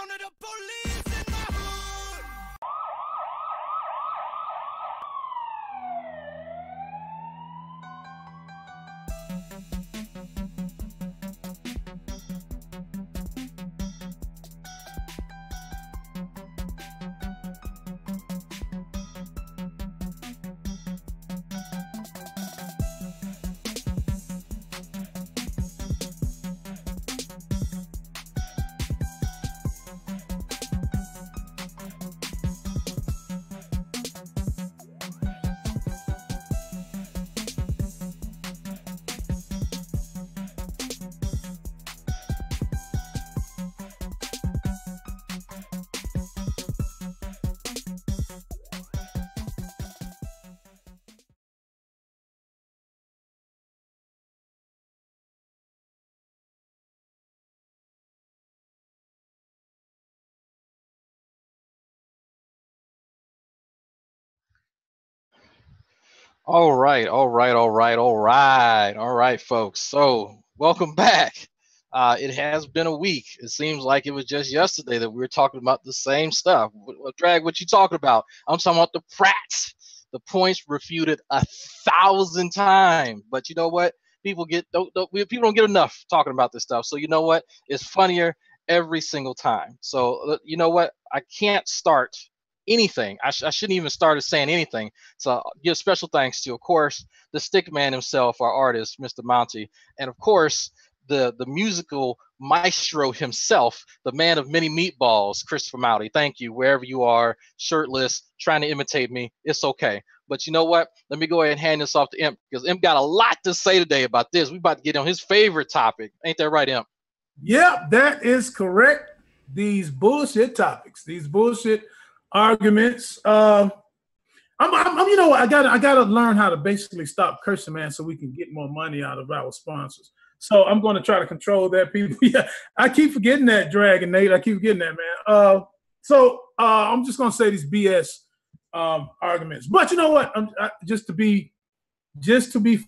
one of the police in my hood. All right, folks. So welcome back. It has been a week. It seems like it was just yesterday that we were talking about the same stuff. Drag, what you talking about? I'm talking about the Prats. The points refuted 1,000 times. But you know what? People don't get enough talking about this stuff. So you know what? It's funnier every single time. So you know what? I can't start anything. I shouldn't even start saying anything. So I'll give special thanks to, of course, the stick man himself, our artist, Mr. Monty, and of course, the musical maestro himself, the man of many meatballs, Christopher Mowdy. Thank you, wherever you are, shirtless, trying to imitate me. It's okay. But you know what? Let me go ahead and hand this off to Imp, because Imp got a lot to say today about this. We about to get on his favorite topic. Ain't that right, Imp? Yep, that is correct. These bullshit topics, these bullshit arguments. I'm you know what? I gotta learn how to basically stop cursing, man, so we can get more money out of our sponsors. So I'm going to try to control that, people. Yeah, I keep forgetting that, Dragon Nate. I keep forgetting that, man. So I'm just going to say these BS arguments. But you know what? Just to be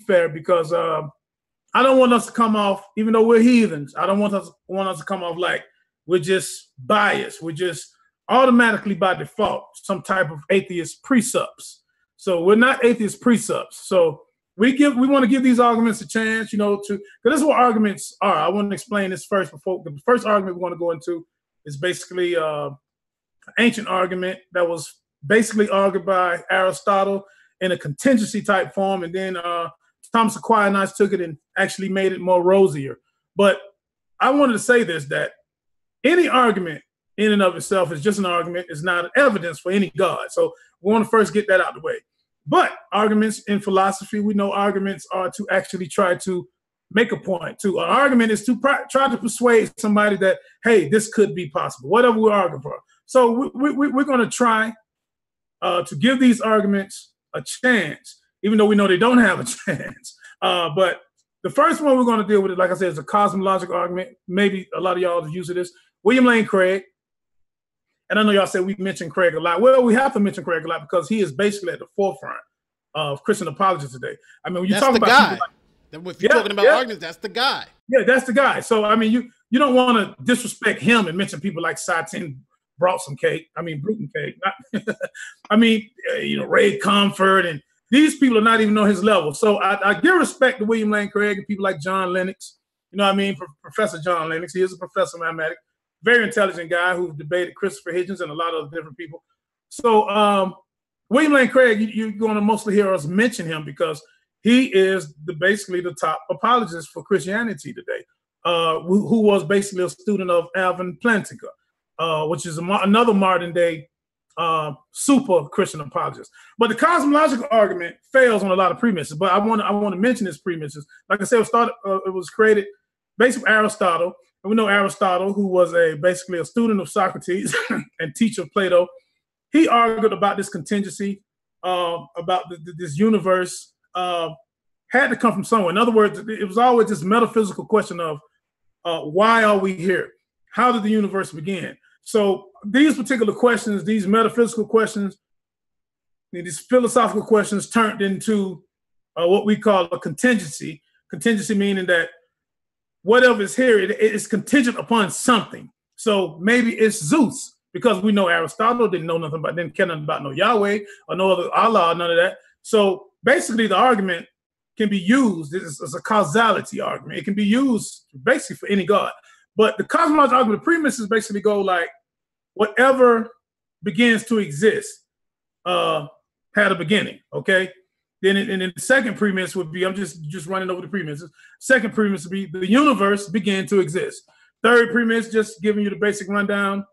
fair, because I don't want us to come off, even though we're heathens, I don't want us to come off like we're just biased. We're just automatically by default some type of atheist precepts. So we're not atheist precepts. So we want to give these arguments a chance, because this is what arguments are. I want to explain this first. Before the first argument we're going to go into is basically an ancient argument that was basically argued by Aristotle in a contingency type form, and then Thomas Aquinas took it and actually made it more rosier. But I wanted to say this, that any argument in and of itself is just an argument. It's not evidence for any God. So we want to first get that out of the way. But arguments in philosophy, we know arguments are to actually try to make a point too. An argument is to try to persuade somebody that, hey, this could be possible, whatever we're arguing for. So we're going to try to give these arguments a chance, even though we know they don't have a chance. But the first one we're going to deal with, like I said, is a cosmological argument. Maybe a lot of y'all are used to this. William Lane Craig. And I know y'all said we mentioned Craig a lot. Well, we have to mention Craig a lot because he is basically at the forefront of Christian apology today. I mean, when you talk about guy. If you're talking about arguments, that's the guy. Yeah, that's the guy. So I mean, you don't want to disrespect him and mention people like Satin brought some cake. I mean, Bruton cake. I mean, Ray Comfort, and these people are not even on his level. So I give respect to William Lane Craig and people like John Lennox. You know what I mean? Professor John Lennox. He is a professor of mathematics. Very intelligent guy who debated Christopher Hitchens and a lot of other different people. So William Lane Craig, you're going to mostly hear us mention him because he is basically the top apologist for Christianity today, who was basically a student of Alvin Plantinga, which is another modern day super Christian apologist. But the cosmological argument fails on a lot of premises. But I want to mention his premises. Like I said, it was created based on Aristotle. And we know Aristotle, who was basically a student of Socrates and teacher of Plato. He argued about this contingency, about this universe had to come from somewhere. In other words, it was always this metaphysical question of why are we here? How did the universe begin? So these particular questions, these metaphysical questions, these philosophical questions turned into what we call a contingency. Contingency meaning that whatever is here, it is contingent upon something. So maybe it's Zeus, because we know Aristotle didn't care nothing about no Yahweh or no other Allah, none of that. So basically the argument can be used as a causality argument. It can be used basically for any God. But the cosmological argument, the premises basically go like, whatever begins to exist had a beginning, okay? Then the second premise would be, I'm just running over the premises. Second premise would be the universe began to exist. Third premise, just giving you the basic rundown.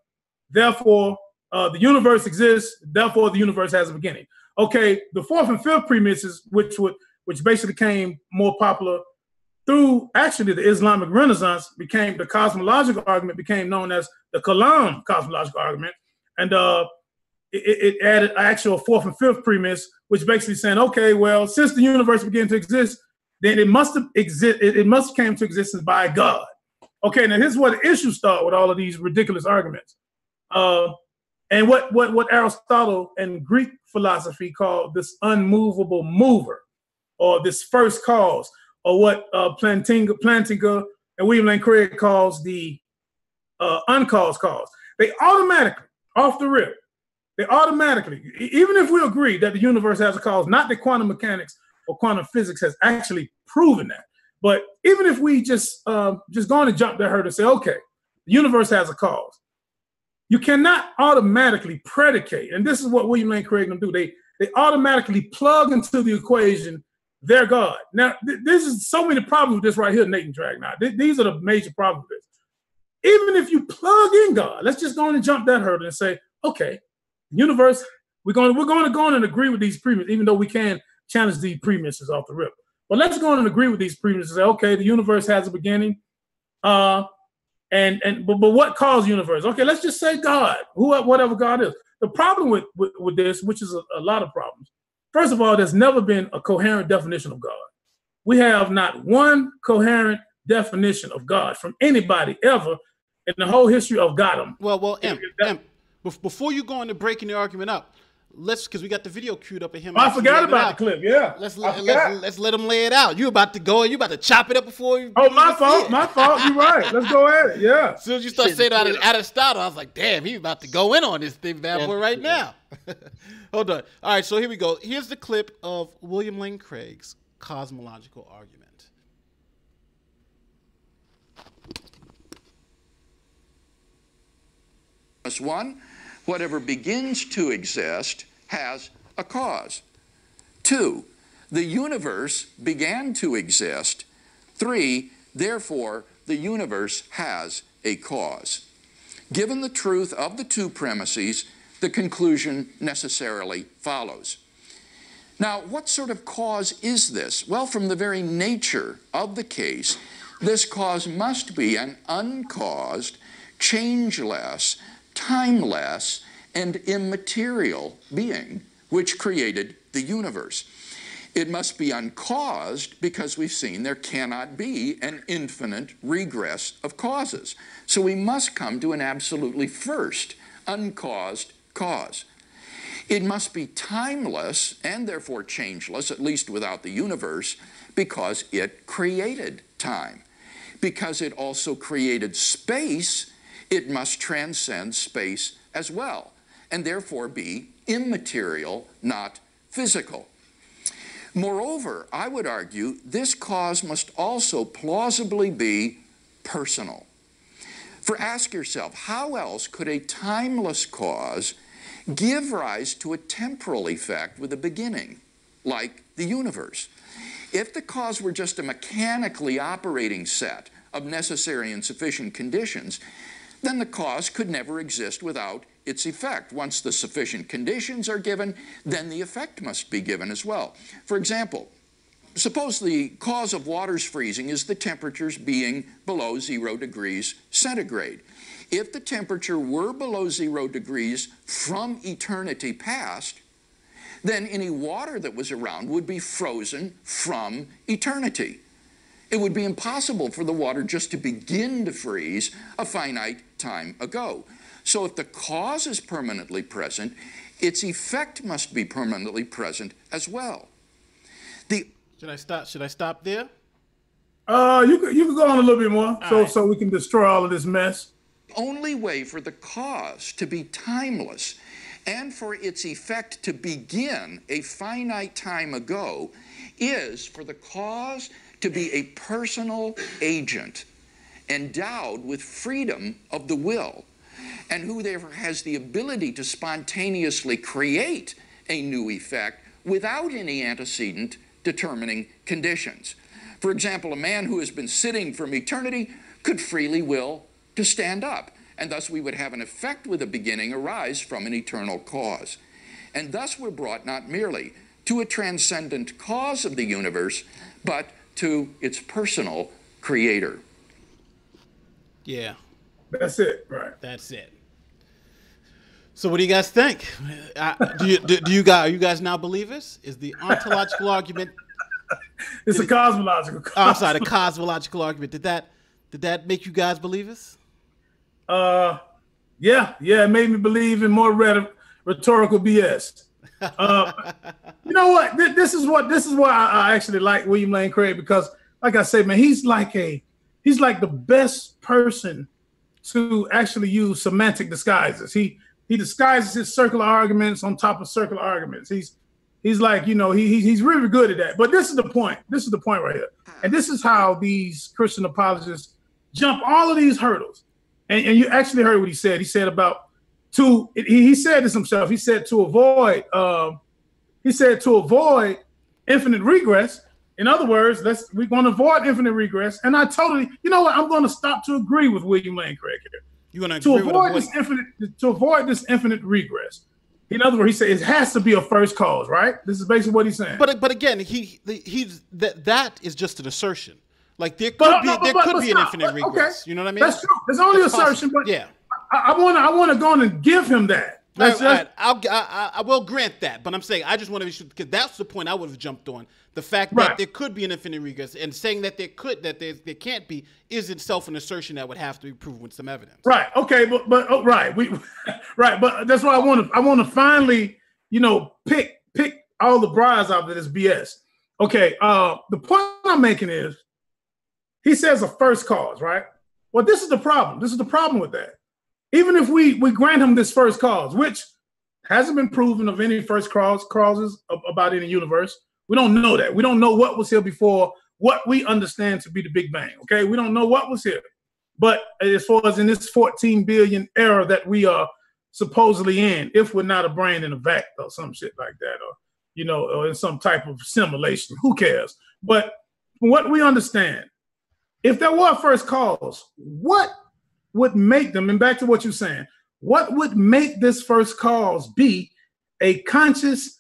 Therefore, the universe exists. Therefore, the universe has a beginning. Okay, the fourth and fifth premises, which basically became more popular through actually the Islamic Renaissance, became the cosmological argument, became known as the Kalam cosmological argument, and it added actual fourth and fifth premise, which basically saying, okay, well, since the universe began to exist, then it must have came to existence by God. Okay, now here's where the issues start with all of these ridiculous arguments. And what Aristotle and Greek philosophy called this unmovable mover, or this first cause, or what Plantinga and William Lane Craig calls the uncaused cause. They automatically, off the rip, even if we agree that the universe has a cause, not that quantum mechanics or quantum physics has actually proven that, but even if we just go on and jump that hurdle and say, okay, the universe has a cause, you cannot automatically predicate, and this is what William Lane Craig and them do. They automatically plug into the equation their God. Now, this is so many problems with this right here, Nathan Drag. Now, these are the major problems with this. Even if you plug in God, let's just go on and jump that hurdle and say, okay, universe, we're going to go on and agree with these premises, even though we can challenge these premises off the rip. But let's go on and agree with these premises and say, okay, the universe has a beginning. But what caused the universe? Okay, let's just say God, whatever God is. The problem with this, which is a lot of problems. First of all, there's never been a coherent definition of God. We have not one coherent definition of God from anybody ever in the whole history of Gotham. Well, before you go into breaking the argument up, because we got the video queued up of him. I forgot about the clip. Yeah, let's let him lay it out. You about to chop it up before you. Oh, my fault. You're right. Let's go at it. Yeah. As soon as you start saying Aristotle, I was like, damn, he about to go in on this thing, bad boy, right now. Hold on. All right, so here we go. Here's the clip of William Lane Craig's cosmological argument. One, whatever begins to exist has a cause. Two, the universe began to exist. Three, therefore, the universe has a cause. Given the truth of the two premises, the conclusion necessarily follows. Now, what sort of cause is this? Well, from the very nature of the case, this cause must be an uncaused, changeless, timeless, and immaterial being which created the universe. It must be uncaused because we've seen there cannot be an infinite regress of causes. So we must come to an absolutely first, uncaused cause. It must be timeless and therefore changeless, at least without the universe, because it created time. Because it also created space, it must transcend space as well, and therefore be immaterial, not physical. Moreover, I would argue this cause must also plausibly be personal. For ask yourself, how else could a timeless cause give rise to a temporal effect with a beginning, like the universe? If the cause were just a mechanically operating set of necessary and sufficient conditions, then the cause could never exist without its effect. Once the sufficient conditions are given, then the effect must be given as well. For example, suppose the cause of water's freezing is the temperatures being below 0 degrees centigrade. If the temperature were below 0 degrees from eternity past, then any water that was around would be frozen from eternity. It would be impossible for the water just to begin to freeze a finite time ago. So if the cause is permanently present, its effect must be permanently present as well. Should I stop there? You could go on a little bit more, so we can destroy all of this mess. only way for the cause to be timeless and for its effect to begin a finite time ago is for the cause to be a personal agent endowed with freedom of the will, and who therefore has the ability to spontaneously create a new effect without any antecedent determining conditions. For example, a man who has been sitting from eternity could freely will to stand up, and thus we would have an effect with a beginning arise from an eternal cause. And thus we're brought not merely to a transcendent cause of the universe, but to its personal creator. Yeah. That's it, right? That's it. So what do you guys think? Do you guys now believers? Is the ontological argument? It's a cosmological. Oh, I'm sorry, the cosmological argument. Did that make you guys believers? Yeah, it made me believe in more rhetorical BS. You know what? This is why I actually like William Lane Craig, because, like I said, man, he's like the best person to actually use semantic disguises. He disguises his circular arguments on top of circular arguments. He's like, he's really good at that. But this is the point. This is the point right here. And this is how these Christian apologists jump all of these hurdles. And you actually heard what he said. He said he said this himself. He said to avoid infinite regress. In other words, we're going to avoid infinite regress. And I totally, you know what? I'm going to stop to agree with William Lane Craig here. You're going to avoid this infinite regress. In other words, he said it has to be a first cause, right? This is basically what he's saying. But again, that is just an assertion. Like there could be an infinite regress. Okay. You know what I mean? That's true. There's only assertion, but yeah, I want to go on and give him that. I will grant that, but I'm saying I just want to be sure, because that's the point I would have jumped on. The fact that there could be an infinite regress, and saying that there can't be is itself an assertion that would have to be proven with some evidence. Right. Okay. But that's why I want to finally, pick all the briars out of this BS. Okay. The point I'm making is, he says a first cause, right? Well, this is the problem. This is the problem with that. Even if we grant him this first cause, which hasn't been proven of any first causes about any universe, we don't know that. We don't know what was here before what we understand to be the Big Bang, okay? We don't know what was here. But as far as in this 14 billion era that we are supposedly in, if we're not a brain in a vat or some shit like that, or in some type of simulation, who cares? But from what we understand, if there were a first cause, what would make them, and back to what you're saying, what would make this first cause be a conscious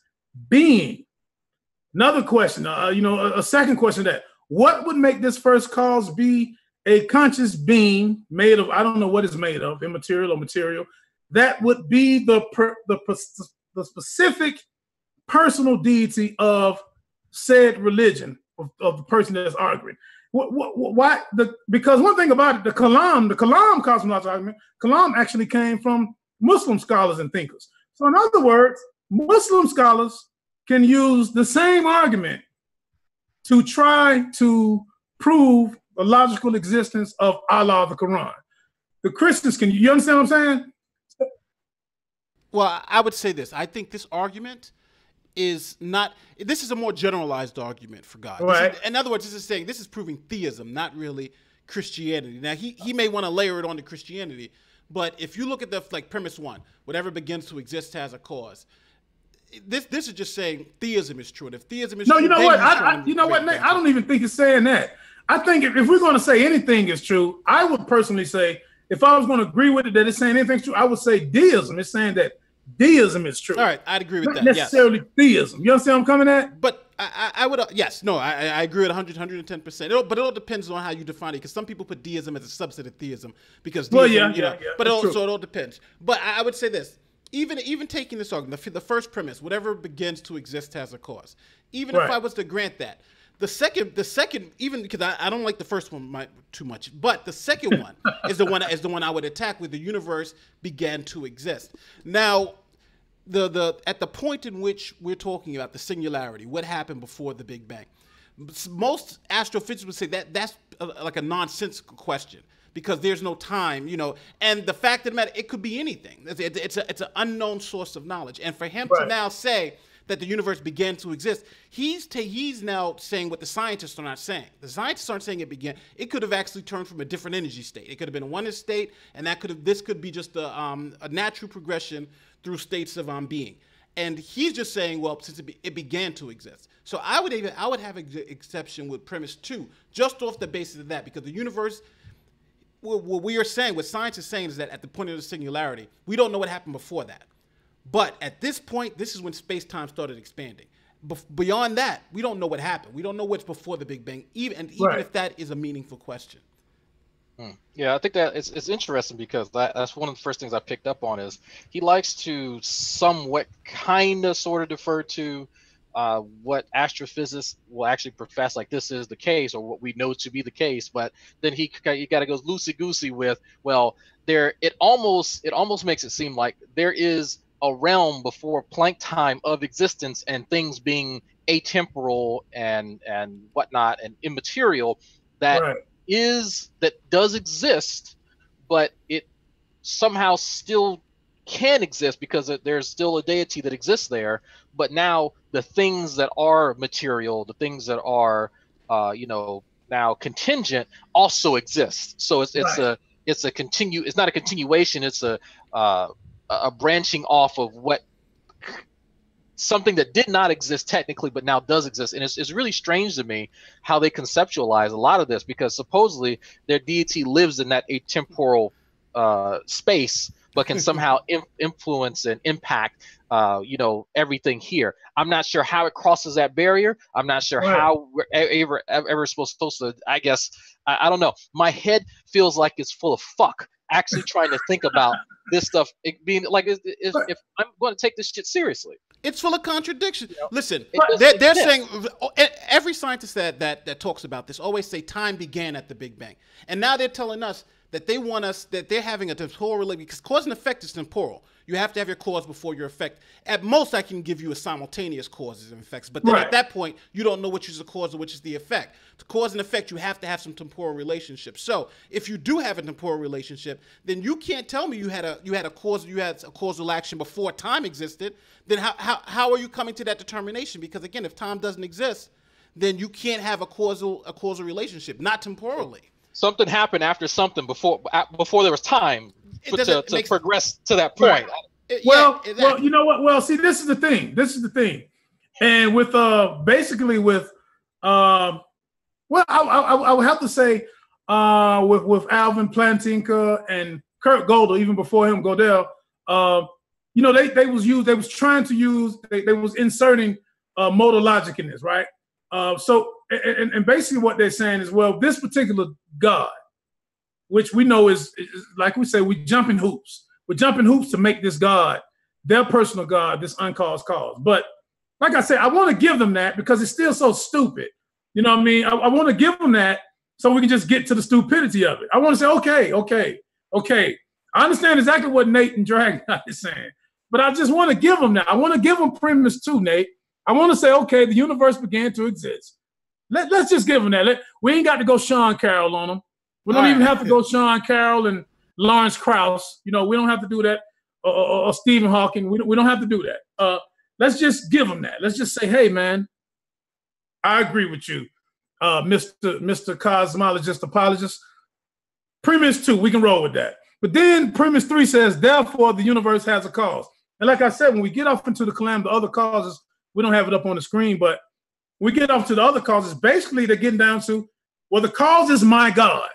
being? Another question, a second question to that. What would make this first cause be a conscious being made of, I don't know what it's made of, immaterial or material, that would be the specific personal deity of said religion, of the person that's arguing? Why? Because one thing about it, the Kalam cosmological argument, Kalam actually came from Muslim scholars and thinkers. So in other words, Muslim scholars can use the same argument to try to prove the logical existence of Allah, the Quran. The Christians can, you understand what I'm saying? Well, I would say this. I think this argument is not, this is a more generalized argument for God. Right. In other words, this is proving theism, not really Christianity. Now, he may want to layer it onto Christianity, but if you look at the premise one, whatever begins to exist has a cause. This is just saying theism is true. And if theism is true, you know what, Nate? I don't even think it's saying that. I think if we're going to say anything is true, I would personally say, if I was going to agree with it that it's saying anything's true, I would say deism is saying that deism is true. All right, I'd agree with that. Not necessarily theism. You understand what I'm coming at? But I would, I agree with 110%. But it all depends on how you define it, because some people put deism as a subset of theism, because deism, but it all depends. But I would say this. Even taking this argument, the first premise, whatever begins to exist has a cause. Even if I was to grant that, the second, even because I don't like the first one too much, but the second one is the one I would attack, where the universe began to exist. Now, at the point in which we're talking about the singularity, what happened before the Big Bang, most astrophysicists would say that's like a nonsensical question, because there's no time, you know. And the fact of the matter, it could be anything. It's an unknown source of knowledge. And for him to now say that the universe began to exist, he's now saying what the scientists are not saying. The scientists aren't saying it began. It could have actually turned from a different energy state. It could have been a oneness state, and this could be just a natural progression through states of being. And he's just saying, well, since it began to exist. So I would have an exception with premise 2, just off the basis of that, because the universe, what we are saying, what science is saying, is that at the point of the singularity, we don't know what happened before that. But at this point, this is when space-time started expanding. Beyond that, we don't know what happened. We don't know what's before the Big Bang, even if that is a meaningful question. Yeah, I think that it's interesting, because that's one of the first things I picked up on is he likes to somewhat kind of sort of defer to what astrophysicists will actually profess, like this is the case, or what we know to be the case. But then he got to go loosey-goosey with, well, it almost makes it seem like there is a realm before Planck time of existence and things being atemporal and whatnot and immaterial that does exist, but it somehow still can exist because there's still a deity that exists there. But now the things that are material, the things that are now contingent, also exist. So it's not a continuation. It's a branching off of something that did not exist technically, but now does exist. And it's really strange to me how they conceptualize a lot of this, because supposedly their deity lives in that atemporal space, but can somehow influence and impact everything here. I'm not sure how it crosses that barrier. I'm not sure how we're ever supposed to, I guess, I don't know. My head feels like it's full of fuck actually trying to think about this stuff, it being like, if I'm going to take this shit seriously. It's full of contradictions. Listen, they're saying, every scientist that talks about this always say time began at the Big Bang. And now they're telling us that they're having a temporal relation, because cause and effect is temporal. You have to have your cause before your effect. At most, I can give you a simultaneous causes and effects. But then at that point, you don't know which is the cause or which is the effect. To cause and effect, you have to have some temporal relationship. So if you do have a temporal relationship, then you can't tell me you had a causal action before time existed. Then how are you coming to that determination? Because again, if time doesn't exist, then you can't have a causal relationship, not temporally. Something happened after something before there was time to progress to that point. Well, you know what? Well, see, this is the thing. And with basically with I would have to say with Alvin Plantinga and Kurt Gödel, even before him, Gödel, they was inserting modal logic in this, right? So basically what they're saying is, well, this particular God, which we know is like we say, we jumping hoops. We're jumping hoops to make this God, their personal God, this uncaused cause. But like I said, I want to give them that because it's still so stupid. You know what I mean? I want to give them that so we can just get to the stupidity of it. I want to say, okay. I understand exactly what Nate and Dragon is saying, but I just want to give them that. I want to give them premise 2, Nate. I want to say, okay, the universe began to exist. Let's just give them that. We ain't got to go Sean Carroll on them. We don't even have to go Sean Carroll and Lawrence Krauss. We don't have to do that. Or Stephen Hawking. We don't have to do that. Let's just give them that. Let's just say, hey, man, I agree with you, Mr. Cosmologist, apologist. Premise 2, we can roll with that. But then premise 3 says, therefore, the universe has a cause. And like I said, when we get off into the other causes, we don't have it up on the screen, but we get off to the other causes. Basically, they're getting down to, well, the cause is my God.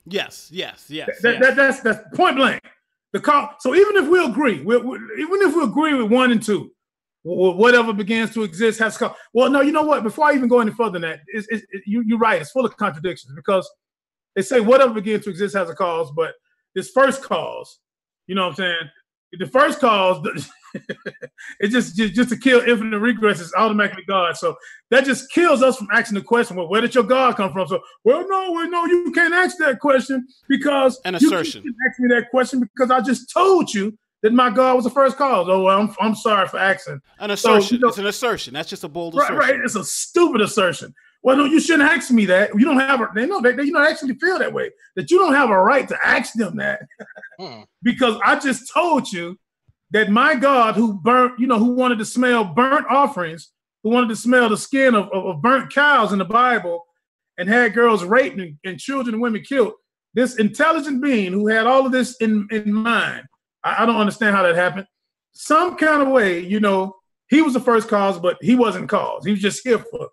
Yes. That's point blank. The cause. So even if we agree, with 1 and 2, whatever begins to exist has cause. Well, no, you know what? Before I even go any further than that, you're right. It's full of contradictions because they say whatever begins to exist has a cause, but this first cause, you know what I'm saying? The first cause, it's just to kill infinite regress is automatically God. So that just kills us from asking the question, well, where did your God come from? So, no, you can't ask that question because an assertion. You can't ask me that question because I just told you that my God was the first cause. Oh, well, I'm sorry for asking. An assertion. So, it's an assertion. That's just a bold assertion. Right. It's a stupid assertion. Well, no, you shouldn't ask me that. You don't have they know that you don't actually feel that way. That you don't have a right to ask them that. Because I just told you that my God who burnt, who wanted to smell burnt offerings, who wanted to smell the skin of burnt cows in the Bible and had girls raped and children and women killed, this intelligent being who had all of this in mind, I don't understand how that happened. Some kind of way, he was the first cause, but he wasn't cause. He was just here for,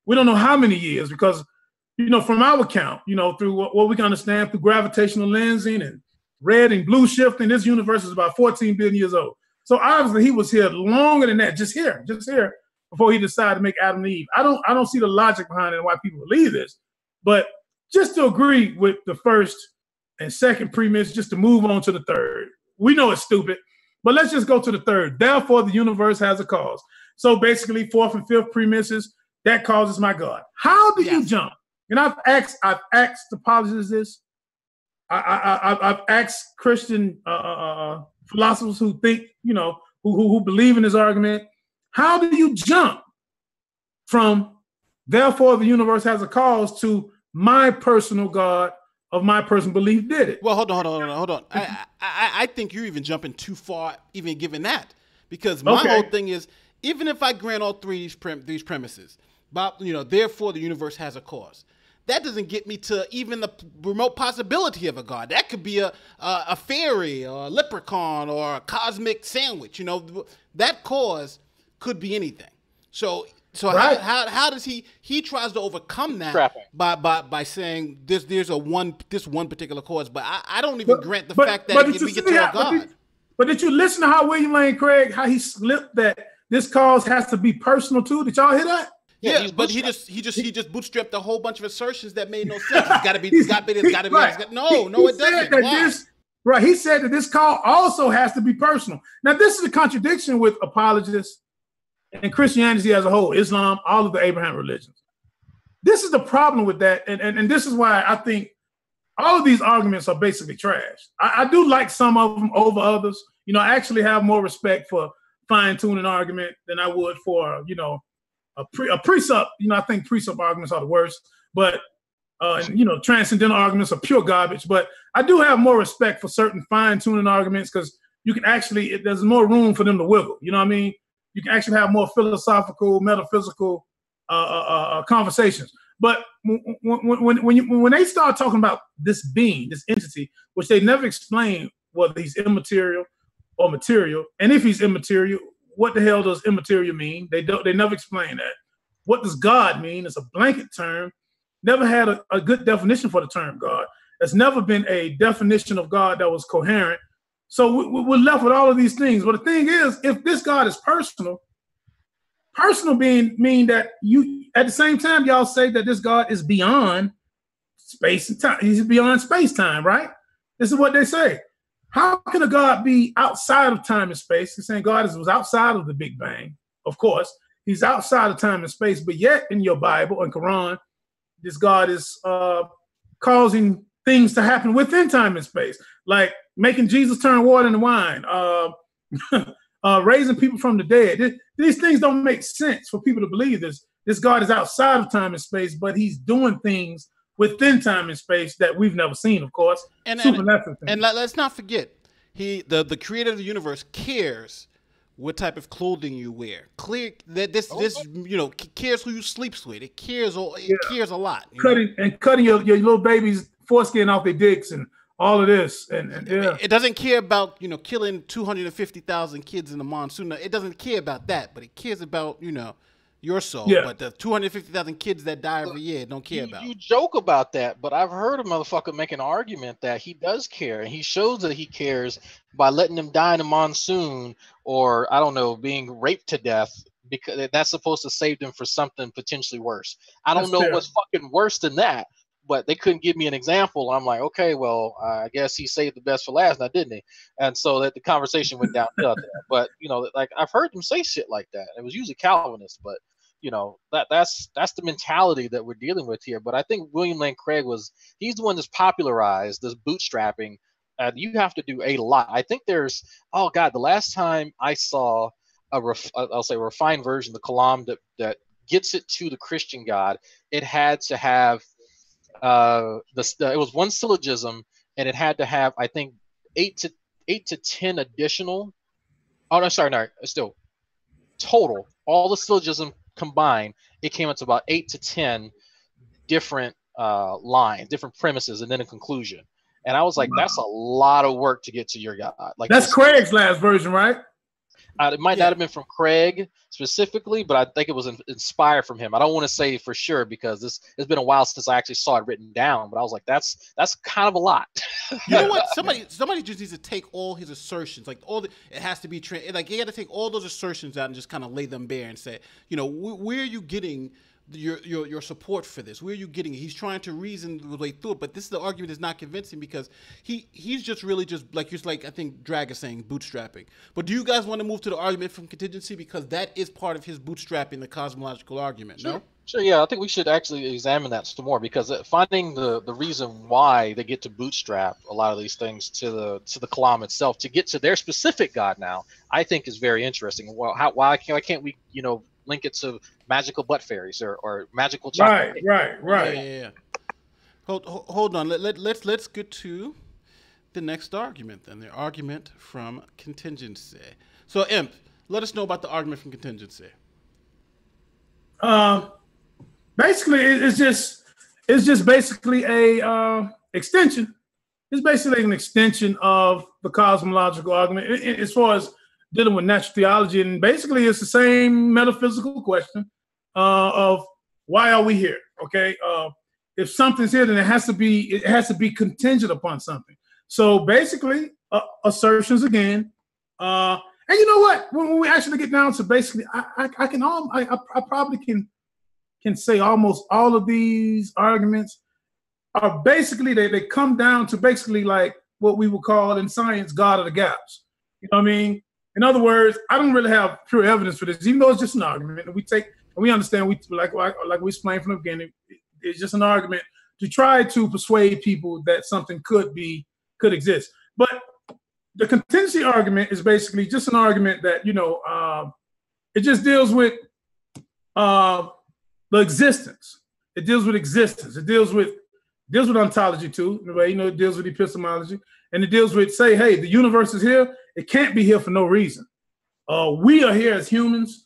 we don't know how many years, because, from our count, through what we can understand through gravitational lensing and red and blue shifting, this universe is about 14 billion years old. So obviously he was here longer than that, just here, before he decided to make Adam and Eve. I don't see the logic behind it and why people believe this, but just to agree with the first and second premise, just to move on to the third. We know it's stupid, but let's just go to the third. Therefore, the universe has a cause. So basically, fourth and fifth premises, that causes my God. How do you jump? And I've asked apologists this. I've asked Christian philosophers who think, who believe in this argument. How do you jump from therefore the universe has a cause to my personal God of my personal belief did it? Well, hold on. I think you're even jumping too far, even given that, because my whole thing is, even if I grant all three these premises, but therefore the universe has a cause, that doesn't get me to even the remote possibility of a God. That could be a fairy or a leprechaun or a cosmic sandwich. That cause could be anything. So right. how does he tries to overcome that by saying there's one particular cause, but I don't even grant the fact that we get to a God. But did you listen to how William Lane Craig, how he slipped that this cause has to be personal too? Did y'all hear that? Yeah, but he just bootstrapped a whole bunch of assertions that made no sense. It's got to be. No, it doesn't. Right. He said that this call also has to be personal. Now, this is a contradiction with apologists and Christianity as a whole, Islam, all of the Abraham religions. This is the problem with that, and this is why I think all of these arguments are basically trash. I do like some of them over others. I actually have more respect for fine-tuning argument than I would for a precept. I think precept arguments are the worst, but transcendental arguments are pure garbage. But I do have more respect for certain fine-tuning arguments because you can actually, there's more room for them to wiggle. You know what I mean? You can actually have more philosophical, metaphysical conversations. But when they start talking about this being, this entity, which they never explain whether he's immaterial or material, and if he's immaterial, what the hell does immaterial mean? They never explain that. What does God mean? It's a blanket term. Never had a good definition for the term God. There's never been a definition of God that was coherent. So we're left with all of these things. But the thing is, if this God is personal mean that you, at the same time, y'all say that this God is beyond space and time. He's beyond space-time, right? This is what they say. How can a God be outside of time and space? They're saying God was outside of the Big Bang. Of course, he's outside of time and space, but yet in your Bible and Quran, this God is causing things to happen within time and space, like making Jesus turn water into wine, raising people from the dead. These things don't make sense for people to believe this. This God is outside of time and space, but he's doing things within time and space that we've never seen, of course. And let's not forget, the creator of the universe cares what type of clothing you wear. Cares who you sleep with. It cares a lot. Cutting your little baby's foreskin off their dicks and all of this. And yeah. It doesn't care about, killing 250,000 kids in the monsoon. It doesn't care about that, but it cares about, your soul. Yeah. But the 250,000 kids that die every year don't care about. You joke about that, but I've heard a motherfucker make an argument that he does care, and he shows that he cares by letting them die in the monsoon, or I don't know, being raped to death, because that's supposed to save them for something potentially worse. I don't know what's fucking worse than that, but they couldn't give me an example. I'm like, okay, well, I guess he saved the best for last, now didn't he? And so that the conversation went downhill there. But like I've heard them say shit like that. It was usually Calvinist, but that's the mentality that we're dealing with here. But I think William Lane Craig he's the one that's popularized this bootstrapping. You have to do a lot. I think there's, the last time I saw a refined version of the Kalam that gets it to the Christian God, it had to have it was one syllogism, and it had to have, I think, 8 to 10 additional. Oh no, sorry, no, still total. All the syllogism combined, it came up to about 8 to 10 different lines, different premises, and then a conclusion. And I was like, that's a lot of work to get to your God. Like, that's Craig's last version, right? It might not have been from Craig specifically, but I think it was inspired from him. I don't want to say for sure because it's been a while since I actually saw it written down. But I was like, that's kind of a lot. You know what? Somebody just needs to take all his assertions, like it has to be like you got to take all those assertions out and just kind of lay them bare and say, you know, where are you getting your support for this? Where are you getting it? He's trying to reason the way through it, but the argument is not convincing because he's just really just like I think Drag is saying, bootstrapping. But do you guys want to move to the argument from contingency, because that is part of his bootstrapping the cosmological argument? Sure. No? Sure, yeah, I think we should actually examine that some more, because finding the reason why they get to bootstrap a lot of these things to the Kalam itself to get to their specific God now, I think is very interesting. Well, why can't we, you know, link it to magical butt fairies or magical chocolate? Right. Yeah. Hold on. Let's get to the next argument then. The argument from contingency. So, Imp, let us know about the argument from contingency. Basically, it's just basically a extension. It's basically an extension of the cosmological argument as far as dealing with natural theology, and basically it's the same metaphysical question of why are we here? Okay, if something's here, then it has to be contingent upon something. So basically, assertions again. And you know what? When we actually get down to basically, I probably can say almost all of these arguments are basically they come down to basically like what we would call in science God of the gaps. You know what I mean? In other words, I don't really have pure evidence for this, even though it's just an argument. And we understand, like we explained from the beginning, it's just an argument to try to persuade people that something could exist. But the contingency argument is basically just an argument that, you know, it just deals with the existence. It deals with existence. It deals with ontology too. You know, it deals with epistemology, and it deals with, say, hey, the universe is here. It can't be here for no reason. We are here as humans.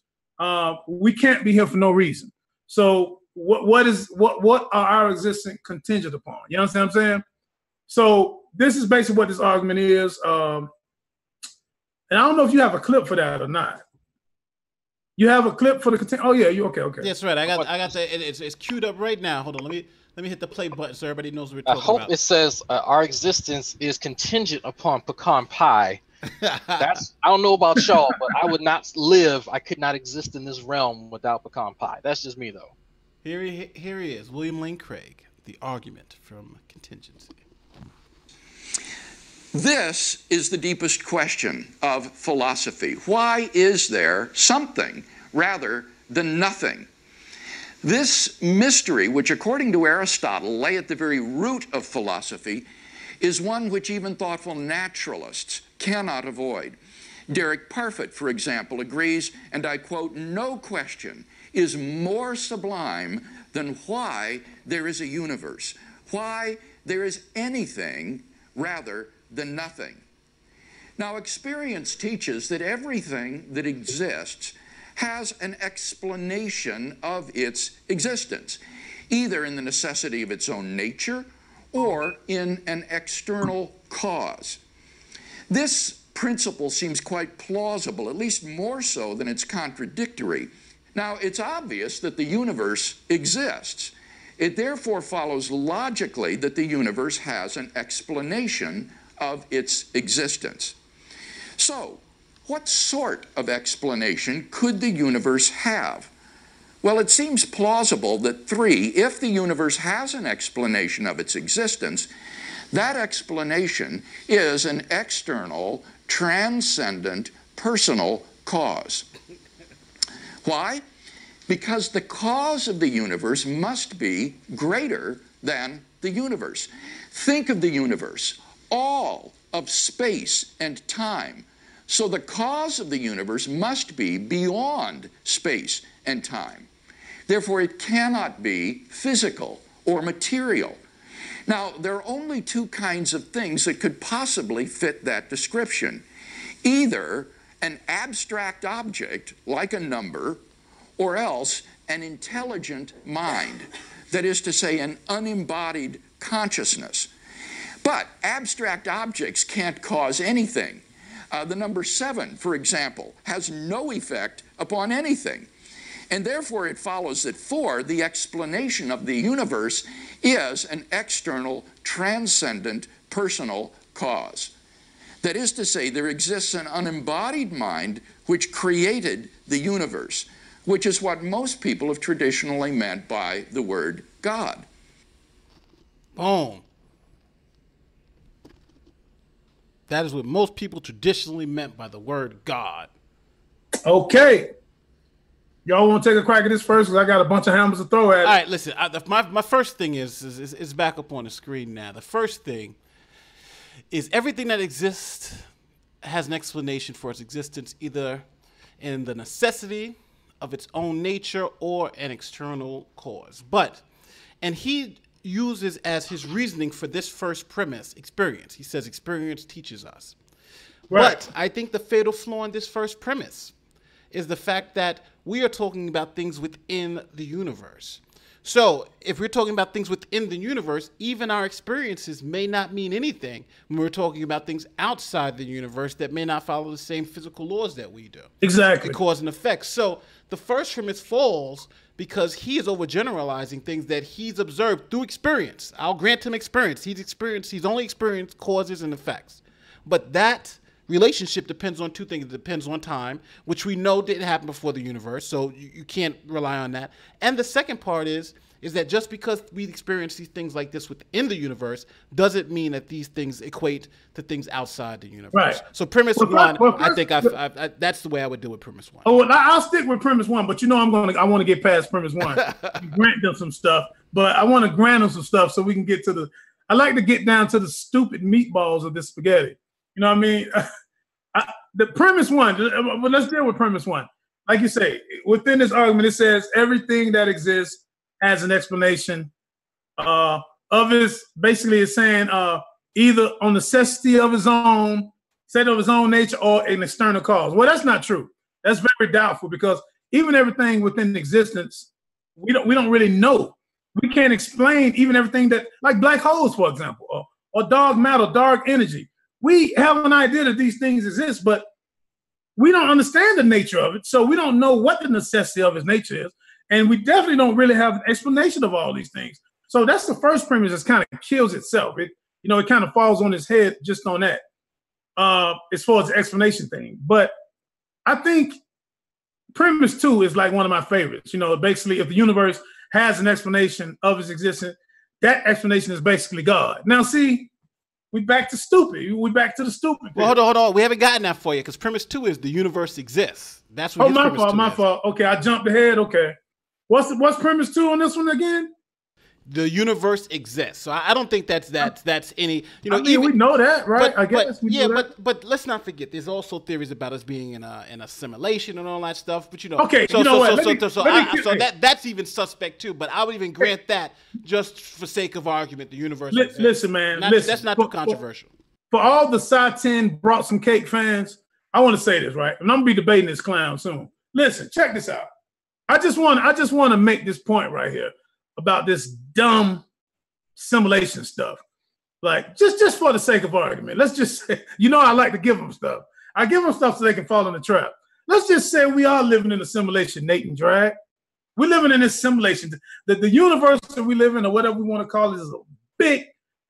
We can't be here for no reason. So what are our existence contingent upon? You understand what I'm saying? So this is basically what this argument is. And I don't know if you have a clip for that or not. You have a clip for the oh yeah, you okay. That's right. I got the it's queued up right now. Hold on, let me hit the play button so everybody knows what we're talking about. I hope it says our existence is contingent upon pecan pie. I don't know about y'all, but I would not live. I could not exist in this realm without pecan pie. That's just me, though. Here he is, William Lane Craig, the argument from contingency. This is the deepest question of philosophy. Why is there something rather than nothing? This mystery, which according to Aristotle lay at the very root of philosophy, is one which even thoughtful naturalists cannot avoid. Derek Parfit, for example, agrees, and I quote, "No question is more sublime than why there is a universe, why there is anything rather than nothing." Now, experience teaches that everything that exists has an explanation of its existence, either in the necessity of its own nature or in an external cause. This principle seems quite plausible, at least more so than it's contradictory. Now, it's obvious that the universe exists. It therefore follows logically that the universe has an explanation of its existence. So, what sort of explanation could the universe have? Well, it seems plausible that if the universe has an explanation of its existence, that explanation is an external, transcendent, personal cause. Why? Because the cause of the universe must be greater than the universe. Think of the universe, all of space and time. So the cause of the universe must be beyond space and time. Therefore, it cannot be physical or material. Now, there are only two kinds of things that could possibly fit that description. Either an abstract object, like a number, or else an intelligent mind, that is to say, an unembodied consciousness. But abstract objects can't cause anything. The number 7, for example, has no effect upon anything. And therefore it follows that 4, the explanation of the universe, is an external, transcendent, personal cause. That is to say, there exists an unembodied mind which created the universe, which is what most people have traditionally meant by the word God. Boom. That is what most people traditionally meant by the word God. Okay. Y'all want to take a crack at this first? Because I got a bunch of hammers to throw at it. All right, listen. My first thing is back up on the screen now. The first thing is everything that exists has an explanation for its existence, either in the necessity of its own nature or an external cause. And he uses as his reasoning for this first premise experience. He says experience teaches us. Right. But I think the fatal flaw in this first premise is the fact that we are talking about things within the universe. So if we're talking about things within the universe, even our experiences may not mean anything when we're talking about things outside the universe that may not follow the same physical laws that we do. Exactly. The cause and effect. So the first premise falls because he is overgeneralizing things that he's observed through experience. I'll grant him experience. He's only experienced causes and effects. But that relationship depends on two things. It depends on time, which we know didn't happen before the universe, so you can't rely on that. And the second part is that just because we experience these things like this within the universe doesn't mean that these things equate to things outside the universe. Right. So premise one, I think that's the way I would do with premise one. Oh, well, I'll stick with premise one, but I want to get past premise one. Grant them some stuff, but I want to grant them some stuff so we can get to I like to get down to the stupid meatballs of this spaghetti. You know what I mean? The premise one, well, let's deal with premise one. Like you say, within this argument, it says everything that exists has an explanation of its, basically it's saying either on necessity of his own, state of his own nature, or an external cause. Well, that's not true. That's very doubtful because even everything within existence, we don't really know. We can't explain even everything that, like black holes, for example, or dark matter, dark energy. We have an idea that these things exist, but we don't understand the nature of it. So we don't know what the necessity of its nature is. And we definitely don't really have an explanation of all these things. So that's the first premise that kind of kills itself. It kind of falls on its head just on that, as far as the explanation thing. But I think premise 2 is like one of my favorites. Basically, if the universe has an explanation of its existence, that explanation is basically God. Now, see, we back to stupid. We back to the stupid. Well, hold on. We haven't gotten that for you because premise 2 is the universe exists. That's what. Oh, my fault. Okay, I jumped ahead. Okay, what's premise 2 on this one again? The universe exists. So I don't think that's any. We know that, right? I guess. But let's not forget. There's also theories about us being in a simulation and all that stuff. But okay, so that's even suspect too. But I would even grant that just for sake of argument, the universe exists. Listen, man. That's not too controversial. For all the Sci-10 brought some cake fans, I want to say this, right? And I'm gonna be debating this clown soon. Listen, check this out. I just want to make this point right here about this dumb simulation stuff. Like, just for the sake of argument, let's just say, I like to give them stuff. I give them stuff so they can fall in the trap. Let's just say we are living in a simulation, Nate and Drag. We're living in this simulation. The universe that we live in, or whatever we want to call it,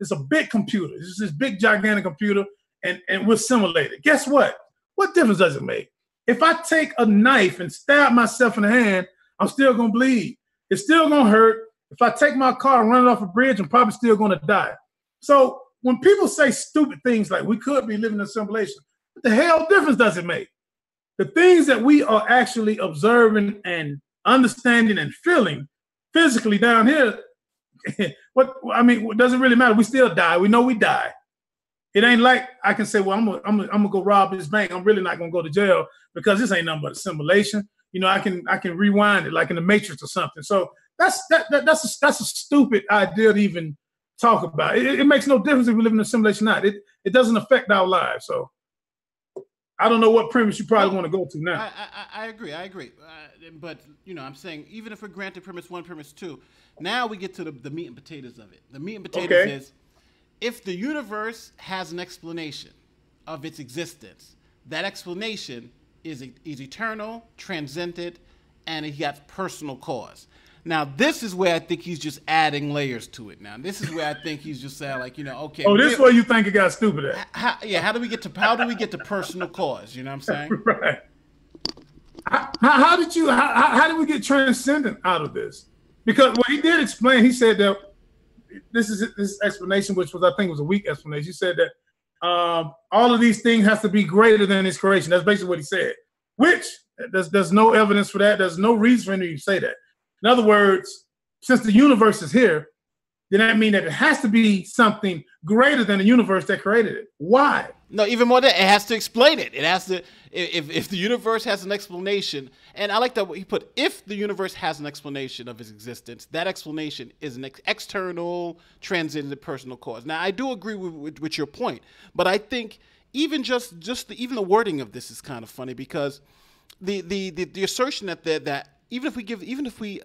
is a big computer. It's this big, gigantic computer, and we're simulated. Guess what? What difference does it make? If I take a knife and stab myself in the hand, I'm still going to bleed. It's still going to hurt. If I take my car and run it off a bridge, I'm probably still going to die. So when people say stupid things like we could be living in a simulation, what the hell difference does it make? The things that we are actually observing and understanding and feeling physically down here, it doesn't really matter. We still die. We know we die. It ain't like I can say, well, I'm gonna go rob this bank. I'm really not gonna go to jail because this ain't nothing but a simulation. I can rewind it like in the Matrix or something. So that's a stupid idea to even talk about. It makes no difference if we live in a simulation or not. It doesn't affect our lives. So I don't know what premise you probably want to go to now. I agree. But I'm saying even if we're granted premise 1, premise 2, now we get to the meat and potatoes of it. The meat and potatoes is if the universe has an explanation of its existence, that explanation is eternal, transcendent, and it has personal cause. Now, this is where I think he's just adding layers to it. Now, this is where I think he's just saying, like, okay. Oh, this is where you think it got stupid at. How do we get to personal cause? You know what I'm saying? Right. How did we get transcendent out of this? Because what he did explain, he said that this explanation, which was, I think, was a weak explanation. He said that all of these things have to be greater than his creation. That's basically what he said. Which there's no evidence for that. There's no reason for him to say that. In other words, since the universe is here, then that means that it has to be something greater than the universe that created it. Why? No, even more than that, it has to explain it. It has to, if the universe has an explanation, and I like that he put, if the universe has an explanation of its existence, that explanation is an external, transcendent, personal cause. Now, I do agree with your point, but I think even even the wording of this is kind of funny because the assertion that even if we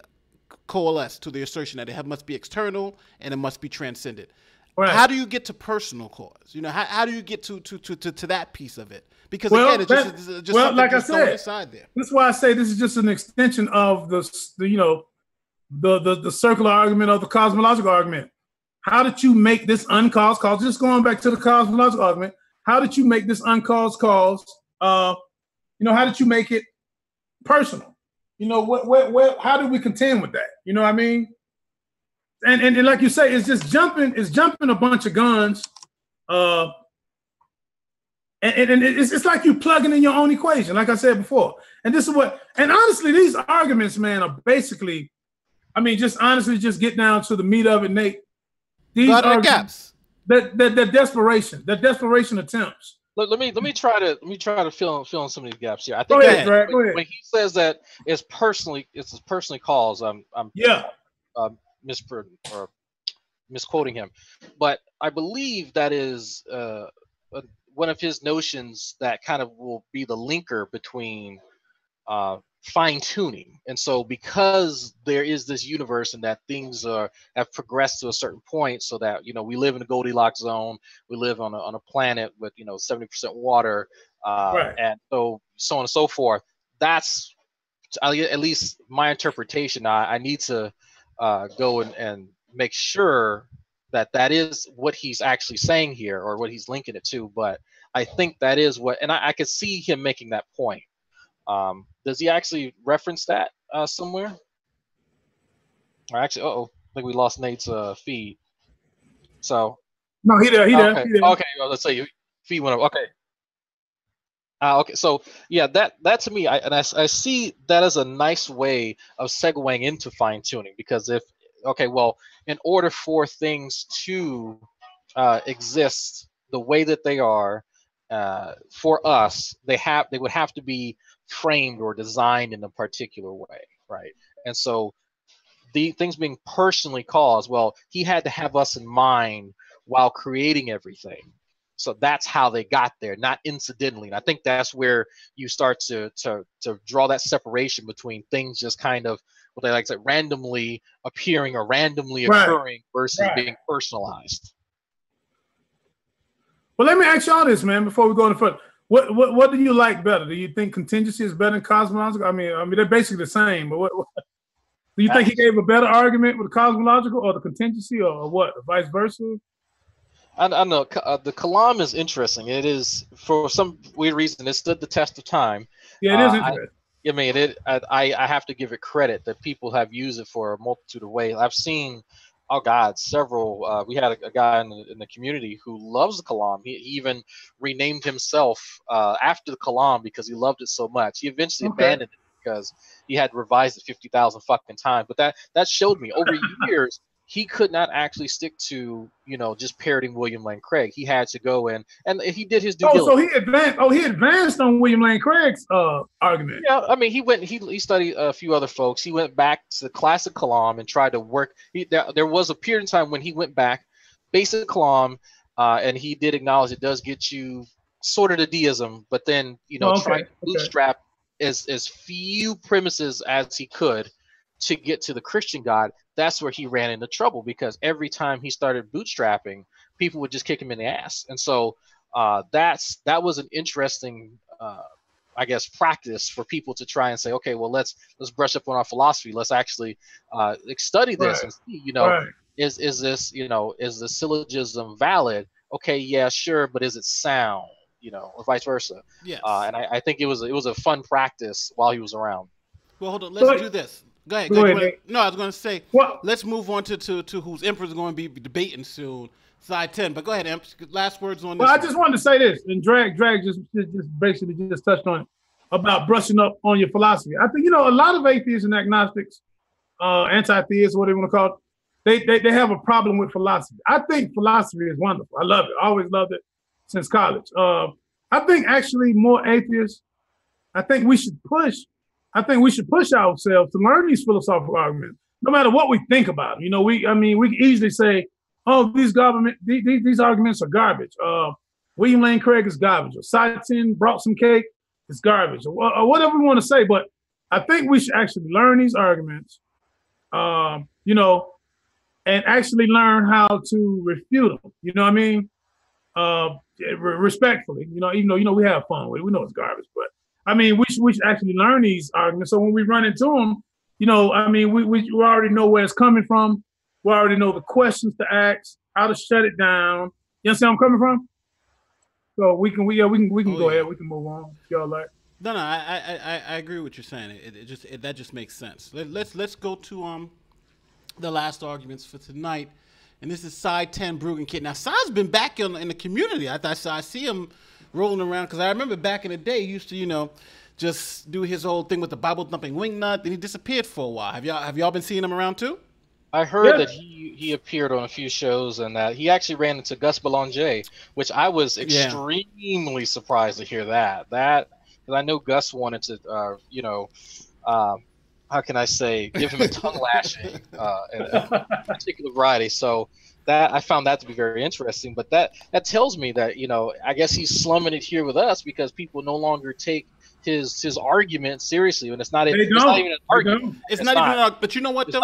coalesce to the assertion that it must be external and it must be transcendent. Right. How do you get to personal cause? How do you get to that piece of it? Because again, it's just like I said, aside there. That's why I say this is just an extension of the circular argument of the cosmological argument. How did you make this uncaused cause? Just going back to the cosmological argument, how did you make this uncaused cause? How did you make it personal? How do we contend with that? You know what I mean? And like you say, it's jumping a bunch of guns. And it's like you plugging in your own equation, like I said before. And honestly, these arguments, man, are basically, just get down to the meat of it, Nate. These are gaps. The desperation attempts. Let me try to fill in some of these gaps here. I think when he says that it's personally caused, I'm misquoting him, but I believe that is one of his notions that kind of will be the linker between fine tuning. And so because there is this universe and that things have progressed to a certain point so that, we live in a Goldilocks zone, we live on a planet with, 70% water, and so on and so forth. That's at least my interpretation. I need to go and make sure that is what he's actually saying here or what he's linking it to. But I think that is what, and I could see him making that point. Does he actually reference that somewhere? Or actually, I think we lost Nate's feed. So no, he there. Okay, well, let's say your feed went up. Okay. Okay, so yeah, that to me, I see that as a nice way of segueing into fine tuning because in order for things to exist the way that they are for us, they would have to be framed or designed in a particular way, right? And so the things being personally caused, well, he had to have us in mind while creating everything. So that's how they got there, not incidentally. And I think that's where you start to draw that separation between things just kind of what they like to say randomly appearing or randomly occurring versus being personalized. Well, let me ask y'all this, man, before we go any further. What do you like better? Do you think contingency is better than cosmological? I mean, they're basically the same, but what do you think he gave a better argument with the cosmological or the contingency or what, or vice versa? I know the Kalam is interesting. It is, for some weird reason, it stood the test of time. Yeah, it is interesting. I have to give it credit that people have used it for a multitude of ways. I've seen, several. We had a guy in the community who loves the Kalam. He even renamed himself after the Kalam because he loved it so much. He eventually abandoned it because he had revised it 50,000 fucking times. But that showed me over years he could not actually stick to, just parroting William Lane Craig. He had to go in, and he did his due diligence. So he advanced on William Lane Craig's argument. Yeah, I mean, he studied a few other folks. He went back to the classic Kalam and tried to work. There was a period of time when he went back, basic Kalam, and he did acknowledge it does get you sort of to deism, but then, trying to bootstrap as few premises as he could to get to the Christian God. That's where he ran into trouble, because every time he started bootstrapping, people would just kick him in the ass. And so that was an interesting, I guess, practice for people to try and say, okay, well, let's brush up on our philosophy. Let's actually study this and see, is this, is the syllogism valid? Okay, yeah, sure, but is it sound? Or vice versa. Yes. And I think it was a fun practice while he was around. Well, hold on. Let's do this. Go ahead. No, I was going to say, let's move on to whose Emperor's going to be debating soon, side 10. But go ahead, Emp. Last words on this. Well, I just wanted to say this, and Drag just basically just touched on it, about brushing up on your philosophy. I think, a lot of atheists and agnostics, anti-theists, what they want to call it, they have a problem with philosophy. I think philosophy is wonderful. I love it. I always loved it since college. I think actually more atheists, I think we should push ourselves to learn these philosophical arguments, no matter what we think about them. We can easily say, oh, these arguments are garbage. William Lane Craig is garbage. Or Satan brought some cake, it's garbage. Or whatever we want to say. But I think we should actually learn these arguments, and actually learn how to refute them. You know what I mean? Respectfully, even though we have fun with it, we know it's garbage, but I mean, we should actually learn these arguments. So when we run into them, we already know where it's coming from. We already know the questions to ask, how to shut it down. You understand where I'm coming from? So we can go ahead. We can move on. Y'all like? No, I agree with what you're saying. That just makes sense. Let's go to the last arguments for tonight. And this is side 10, Bruggen Kid. Now, Side's been back in the community. I see him rolling around, because I remember back in the day, he used to, just do his whole thing with the Bible-thumping wingnut, then he disappeared for a while. Have y'all been seeing him around too? I heard that he appeared on a few shows, and that he actually ran into Gus Belanger, which I was extremely surprised to hear that. Because I know Gus wanted to, how can I say, give him a tongue lashing in a particular variety. So that I found that to be very interesting. But that tells me that, I guess he's slumming it here with us because people no longer take his argument seriously, when it's not even an argument. It's not even an argument. But you know what, though?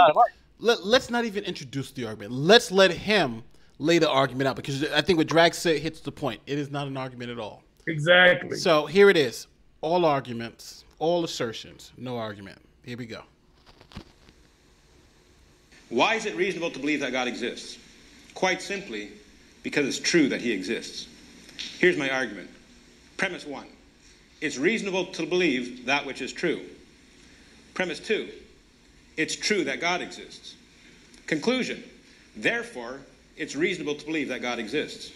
Let's not even introduce the argument. Let's let him lay the argument out, because I think what Drag said hits the point. It is not an argument at all. Exactly. So here it is. All arguments, all assertions, no argument. Here we go. Why is it reasonable to believe that God exists? Quite simply, because it's true that he exists. Here's my argument. Premise 1. It's reasonable to believe that which is true. Premise 2. It's true that God exists. Conclusion. Therefore, it's reasonable to believe that God exists.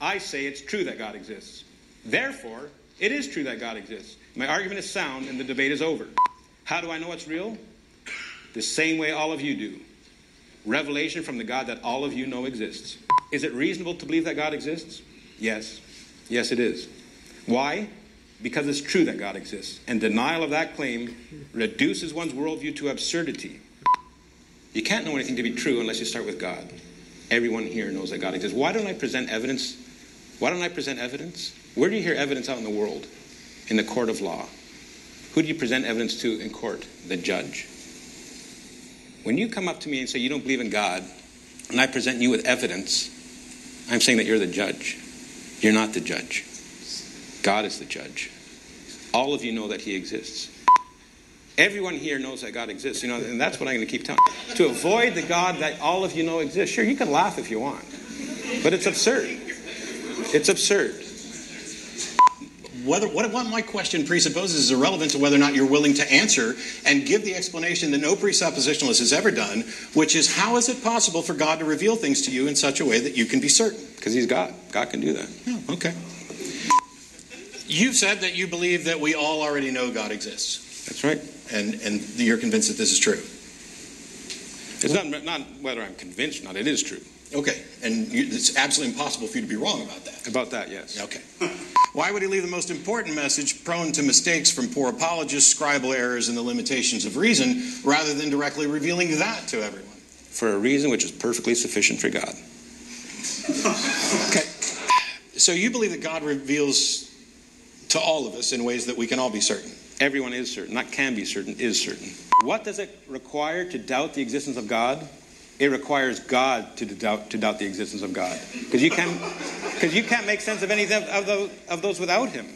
I say it's true that God exists. Therefore, it is true that God exists. My argument is sound and the debate is over. How do I know it's real? The same way all of you do. Revelation from the God that all of you know exists. Is it reasonable to believe that God exists? Yes. Yes, it is. Why? Because it's true that God exists. And denial of that claim reduces one's worldview to absurdity. You can't know anything to be true unless you start with God. Everyone here knows that God exists. Why don't I present evidence? Why don't I present evidence? Where do you hear evidence out in the world? In the court of law. Who do you present evidence to in court? The judge. When you come up to me and say you don't believe in God, and I present you with evidence, I'm saying that you're the judge. You're not the judge. God is the judge. All of you know that he exists. Everyone here knows that God exists, and that's what I'm going to keep telling you. To avoid the God that all of you know exists, sure, you can laugh if you want, but it's absurd. It's absurd. What my question presupposes is irrelevant to whether or not you're willing to answer and give the explanation that no presuppositionalist has ever done, which is, how is it possible for God to reveal things to you in such a way that you can be certain? Because he's God. God can do that. Oh, okay. You've said that you believe that we all already know God exists. That's right. And you're convinced that this is true. It's not whether I'm convinced or not. It is true. Okay, and it's absolutely impossible for you to be wrong about that. About that, yes. Okay. Why would he leave the most important message prone to mistakes from poor apologists, scribal errors, and the limitations of reason, rather than directly revealing that to everyone? For a reason which is perfectly sufficient for God. Okay. So you believe that God reveals to all of us in ways that we can all be certain? Everyone is certain. Not can be certain, is certain. What does it require to doubt the existence of God? It requires God to doubt the existence of God, because you can't make sense of any of those without Him.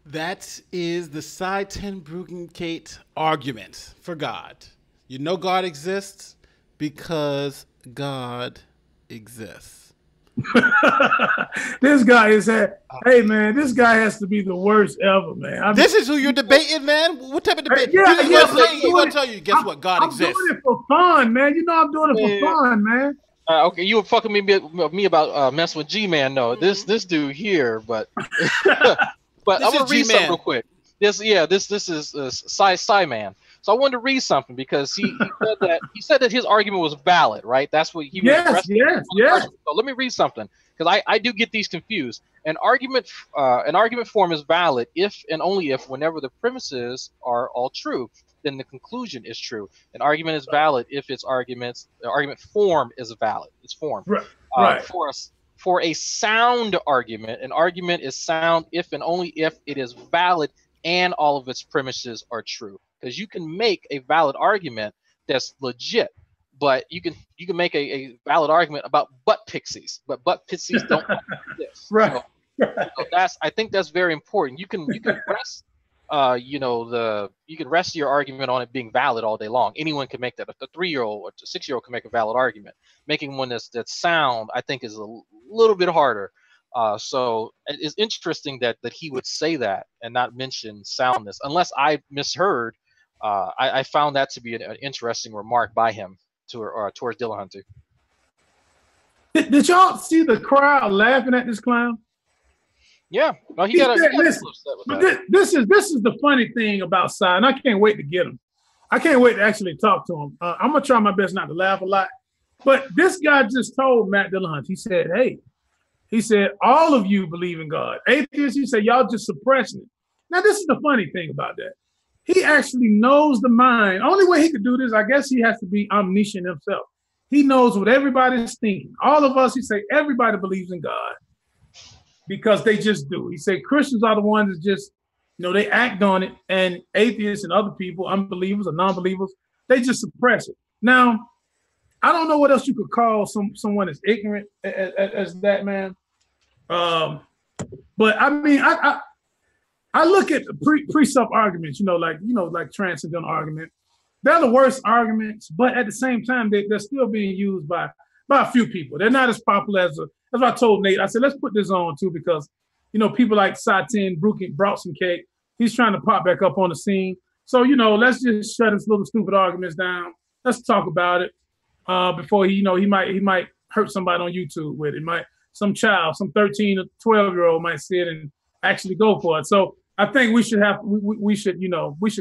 That is the Side 10 Bruggencate argument for God. You know God exists because God exists. This guy is hey man, this guy has to be the worst ever, man. This is who you're debating, man? What type of debate? He's gonna tell you, guess what? God exists. I'm doing it for fun, man. You know I'm doing it for fun, man. Okay, you were fucking me about messing with G-Man. No, this dude here, but but I want to read something real quick. This is Psy Man. So I wanted to read something because he said that his argument was valid, right? That's what he was. Yes. So let me read something because I do get these confused. An argument form is valid if and only if, whenever the premises are all true, then the conclusion is true. An argument is valid if the argument form is valid. It's form. Right. For a sound argument, an argument is sound if and only if it is valid and all of its premises are true. Because you can make a valid argument that's legit, but you can make a valid argument about butt pixies, but butt pixies don't exist. Right. So I think that's very important. You can rest you can rest your argument on it being valid all day long. Anyone can make that. A 3-year-old or a 6-year-old can make a valid argument. Making one that's sound, I think, is a little bit harder. So it's interesting that he would say that and not mention soundness, unless I misheard. I found that to be an interesting remark by him towards Dillahunty. Did y'all see the crowd laughing at this clown? Yeah, well, he got this is the funny thing about Cy, and I can't wait to get him. I can't wait to actually talk to him. I'm gonna try my best not to laugh a lot, but this guy just told Matt Dillahunty. He said, all of you believe in God. Atheists, he said, y'all just suppressing it. Now, this is the funny thing about that. He actually knows the mind. Only way he could do this, I guess he has to be omniscient himself. He knows what everybody's thinking. All of us, he say, everybody believes in God because they just do. He said Christians are the ones that just, they act on it, and atheists and other people, unbelievers or non-believers, they just suppress it. Now, I don't know what else you could call someone as ignorant as that, man. But I mean, I look at precept arguments, like transcendental argument. They're the worst arguments, but at the same time, they're still being used by a few people. They're not as popular as I told Nate. I said, let's put this on too, because people like Satan Bruggencate brought some cake. He's trying to pop back up on the scene. So let's just shut his little stupid arguments down. Let's talk about it before he might hurt somebody on YouTube with it. Some child, some 13 or 12-year-old might see it and actually go for it. So I think we should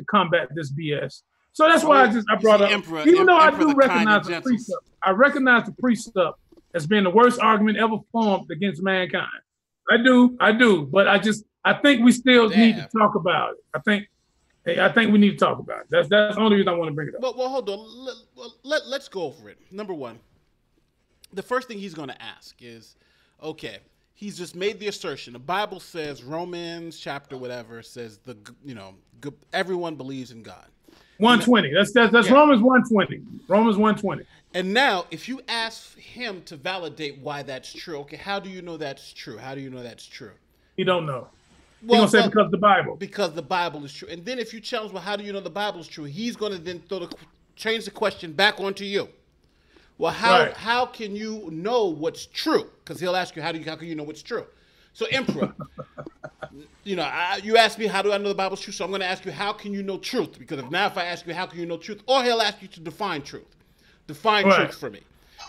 combat this BS. So that's why I brought up, even though I do recognize the precept, I recognize the precept as being the worst argument ever formed against mankind. I do, but I think we still need to talk about it. I think we need to talk about it. That's the only reason I want to bring it up. Well, hold on. Let's go over it. Number one, the first thing he's going to ask is, okay, he's just made the assertion. The Bible says, Romans chapter whatever says everyone believes in God. 120. That's Romans 120. Romans 120. And now, if you ask him to validate why that's true, okay, how do you know that's true? How do you know that's true? He don't know. He's going to say because of the Bible. Because the Bible is true. And then if you challenge, well, how do you know the Bible is true? He's going to then change the question back onto you. Well, how can you know what's true? Because he'll ask you, how can you know what's true? So, Emperor, you asked me, how do I know the Bible's true? So I'm going to ask you, how can you know truth? Because if I ask you, how can you know truth? Or he'll ask you to define truth. Define truth for me.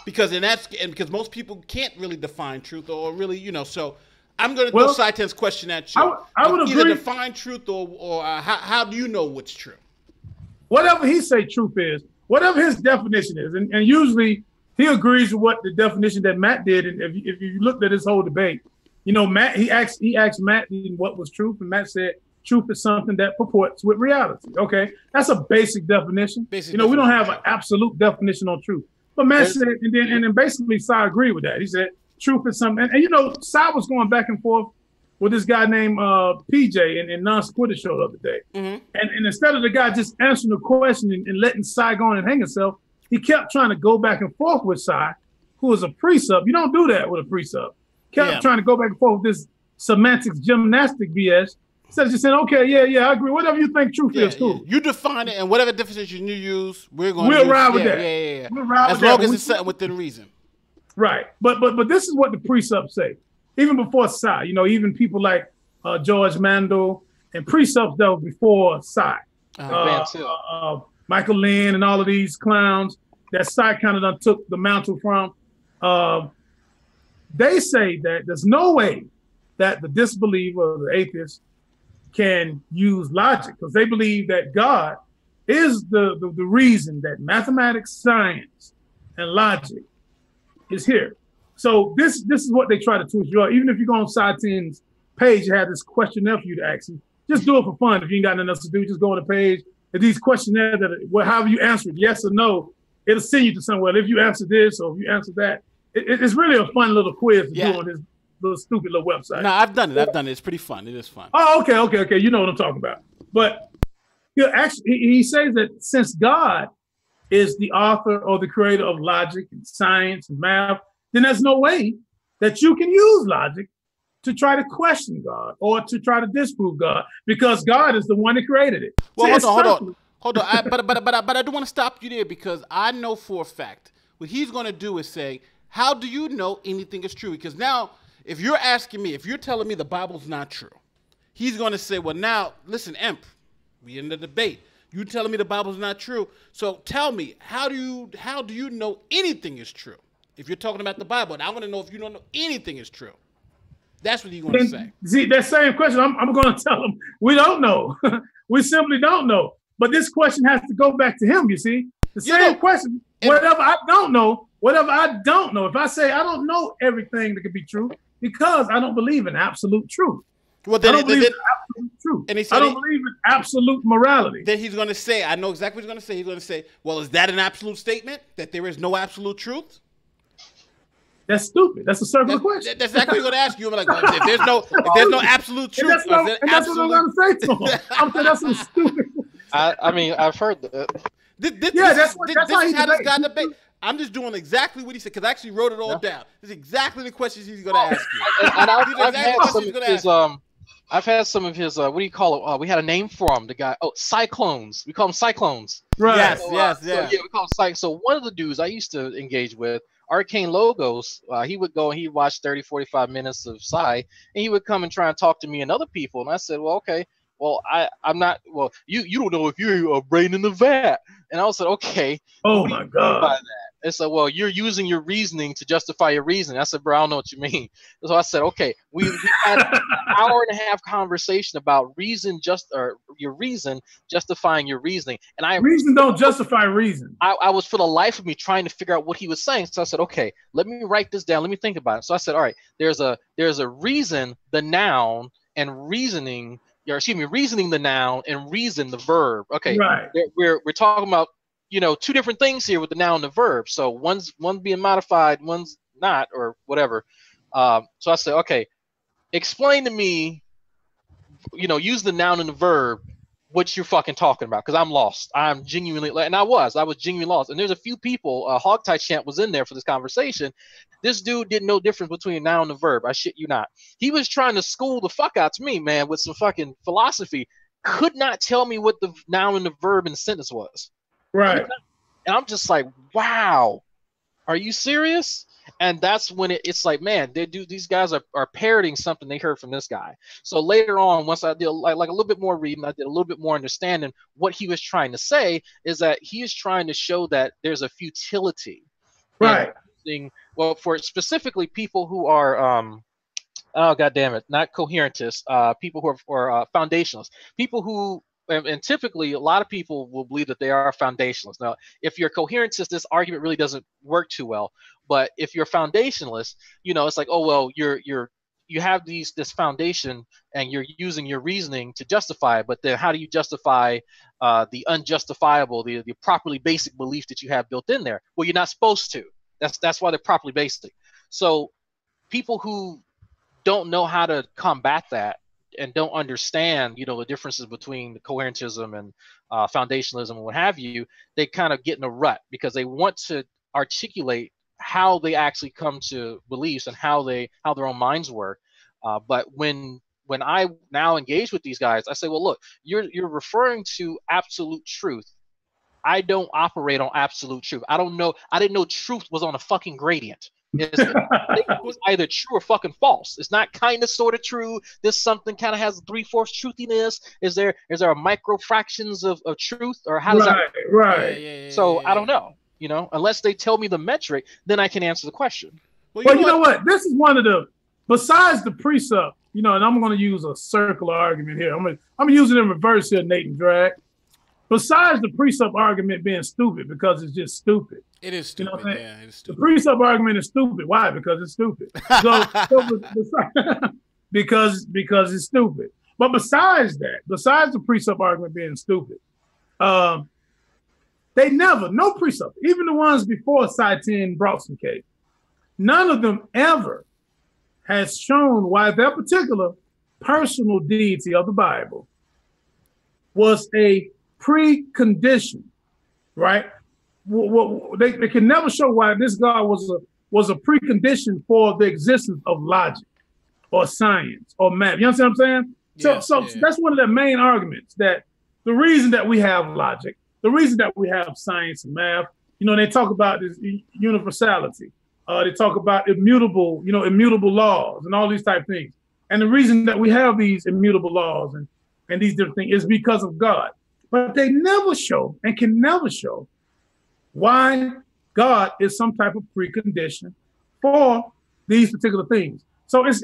Because because most people can't really define truth or really, so I'm going to throw Saitan's question at you. I would either agree. Define truth or how do you know what's true? whatever he say truth is, whatever his definition is, and usually he agrees with what the definition that Matt did. And if you looked at this whole debate, you know, Matt, he asked Matt what was truth, and Matt said truth is something that purports with reality. Okay, that's a basic definition. We don't have an absolute definition on truth. But Matt said, and then basically Cy agreed with that. He said truth is something, and you know, Cy was going back and forth with this guy named PJ in Non-Sequitur show the other day. Mm-hmm. And instead of the guy just answering the question and letting Cy go on and hang himself, he kept trying to go back and forth with Cy, who was a pre-sub. You don't do that with a pre-sub. Kept trying to go back and forth with this semantics gymnastic BS. Instead of just saying, okay, yeah, I agree. Whatever you think truth is, cool. You define it, and whatever definition you use, we'll ride with that. Yeah. We'll ride as long as it's something within reason. Right. But this is what the pre-subs say. Even before Cy, you know, even people like George Mandel and pre-subs that was before Cy. Michael Lynn and all of these clowns that Cy kind of done took the mantle from. They say that there's no way that the disbeliever or the atheist can use logic, because they believe that God is the reason that mathematics, science, and logic is here. So this is what they try to twist you up. Even if you go on Cy 10's page, you have this questionnaire for you to ask him. Just do it for fun. If you ain't got nothing else to do, just go on the page. If these questionnaires that however you answer it, yes or no, it'll send you to somewhere. If you answer this or if you answer that, it's really a fun little quiz to do on this little stupid little website. No, I've done it. It's pretty fun. It is fun. Oh, okay. You know what I'm talking about. But he says that since God is the author or the creator of logic and science and math, then there's no way that you can use logic to try to question God or to try to disprove God, because God is the one that created it. Well, hold on. But I do want to stop you there, because I know for a fact what he's going to do is say, how do you know anything is true? Because now, if you're asking me, if you're telling me the Bible's not true, he's going to say, well, now, listen, Imp, we in the debate. You telling me the Bible's not true. So tell me, how do you know anything is true? If you're talking about the Bible, and I want to know if you don't know anything is true. That's what he's going to say. See, that same question, I'm going to tell him, we don't know. We simply don't know. But this question has to go back to him, you see. The same question, whatever I don't know, if I say I don't know everything that could be true, because I don't believe in absolute truth. Well, then, I don't believe in absolute truth. And I don't believe in absolute morality. Then he's going to say, I know exactly what he's going to say. He's going to say, well, is that an absolute statement, that there is no absolute truth? That's stupid. That's a circular question. That's exactly what I'm going to ask you. I'm like, well, if there's no absolute truth, that's what I'm going to say to him. I'm saying that's so stupid. I mean, I've heard that. That's how he debate. I'm just doing exactly what he said, because I actually wrote it all down. This is exactly the questions he's going to ask you. And I've had some of his, what do you call it? We had a name for him, the guy. Oh, cyclones. We call them cyclones. Right. Yes, So, we call them cyclones. So one of the dudes I used to engage with, Arcane Logos, he would go and he'd watch 30, 45 minutes of Psy, and he would come and try and talk to me and other people. And I said, well, okay. Well, I'm not. Well, you don't know if you're a brain in the vat, and I said, okay. Oh my God! By that, and so, well, you're using your reasoning to justify your reasoning. I said, bro, I don't know what you mean. So I said, okay, we had an hour and a half conversation about your reason justifying your reasoning, and reason don't justify reason. I was for the life of me trying to figure out what he was saying. So I said, okay, let me write this down. Let me think about it. So I said, all right, there's a reason, the noun, and reasoning. Reasoning the noun and reason the verb. Okay, right. We're talking about two different things here with the noun and the verb. So one's being modified, one's not, or whatever. So I said, okay, explain to me. Use the noun and the verb. What you're fucking talking about? Because I'm lost. I'm genuinely, and I was genuinely lost. And there's a few people. Hogtie Champ was in there for this conversation. This dude didn't know difference between a noun and a verb. I shit you not. He was trying to school the fuck out to me, man, with some fucking philosophy. Could not tell me what the noun and the verb in the sentence was. Right. And I'm just like, wow, are you serious? And that's when it's like, man, these guys are parroting something they heard from this guy. So later on, once I did like a little bit more reading, I did a little bit more understanding. What he was trying to say is that he is trying to show that there's a futility. Right. Well, for specifically people who are, oh god damn it, not coherentists, people who are foundationalists, people who and typically a lot of people will believe that they are foundationalists. Now, if you're coherentist, this argument really doesn't work too well. But if you're foundationalist, it's like, oh well, you have this foundation and you're using your reasoning to justify it, but then how do you justify the unjustifiable, the properly basic belief that you have built in there? Well, you're not supposed to. That's why they're properly basic. So people who don't know how to combat that and don't understand, the differences between the coherentism and foundationalism and what have you, they kind of get in a rut because they want to articulate how they actually come to beliefs and how their own minds work. But when I now engage with these guys, I say, well, look, you're referring to absolute truth. I don't operate on absolute truth. I didn't know truth was on a fucking gradient. It's either true or fucking false. It's not kind of sort of true. This something kind of has 3/4 truthiness. Is there a micro fractions of truth, or how does that? Right. So I don't know. Unless they tell me the metric, then I can answer the question. Well, you know what? This is one of the, besides the precept, and I'm going to use a circular argument here. I'm gonna use it in reverse here, Nate and Drag. Besides the precept argument being stupid because it's just stupid. It is stupid. Yeah, it is stupid. The precept argument is stupid. Why? Because it's stupid. Because it's stupid. But besides the precept argument being stupid, no precept, even the ones before Sci-10 brought some case, none of them ever has shown why that particular personal deity of the Bible was a precondition, right? They can never show why this God was a precondition for the existence of logic or science or math. You understand what I'm saying? So that's one of the main arguments, that the reason that we have logic, the reason that we have science and math, they talk about this universality. They talk about immutable laws and all these type of things. And the reason that we have these immutable laws and these different things is because of God. But they never show and can never show why God is some type of precondition for these particular things. So it's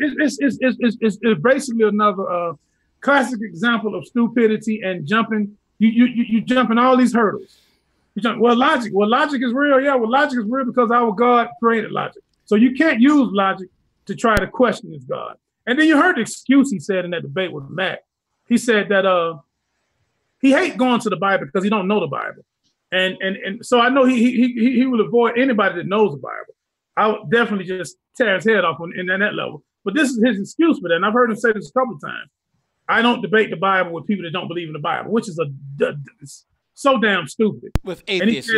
basically another classic example of stupidity and jumping. You jumping all these hurdles. Logic is real. Yeah, logic is real because our God created logic. So you can't use logic to try to question his God. And then you heard the excuse he said in that debate with Matt. He said that he hate going to the Bible because he don't know the Bible. And so I know he will avoid anybody that knows the Bible. I would definitely just tear his head off in that level. But this is his excuse for that. And I've heard him say this a couple of times. I don't debate the Bible with people that don't believe in the Bible, which is so damn stupid. With atheists,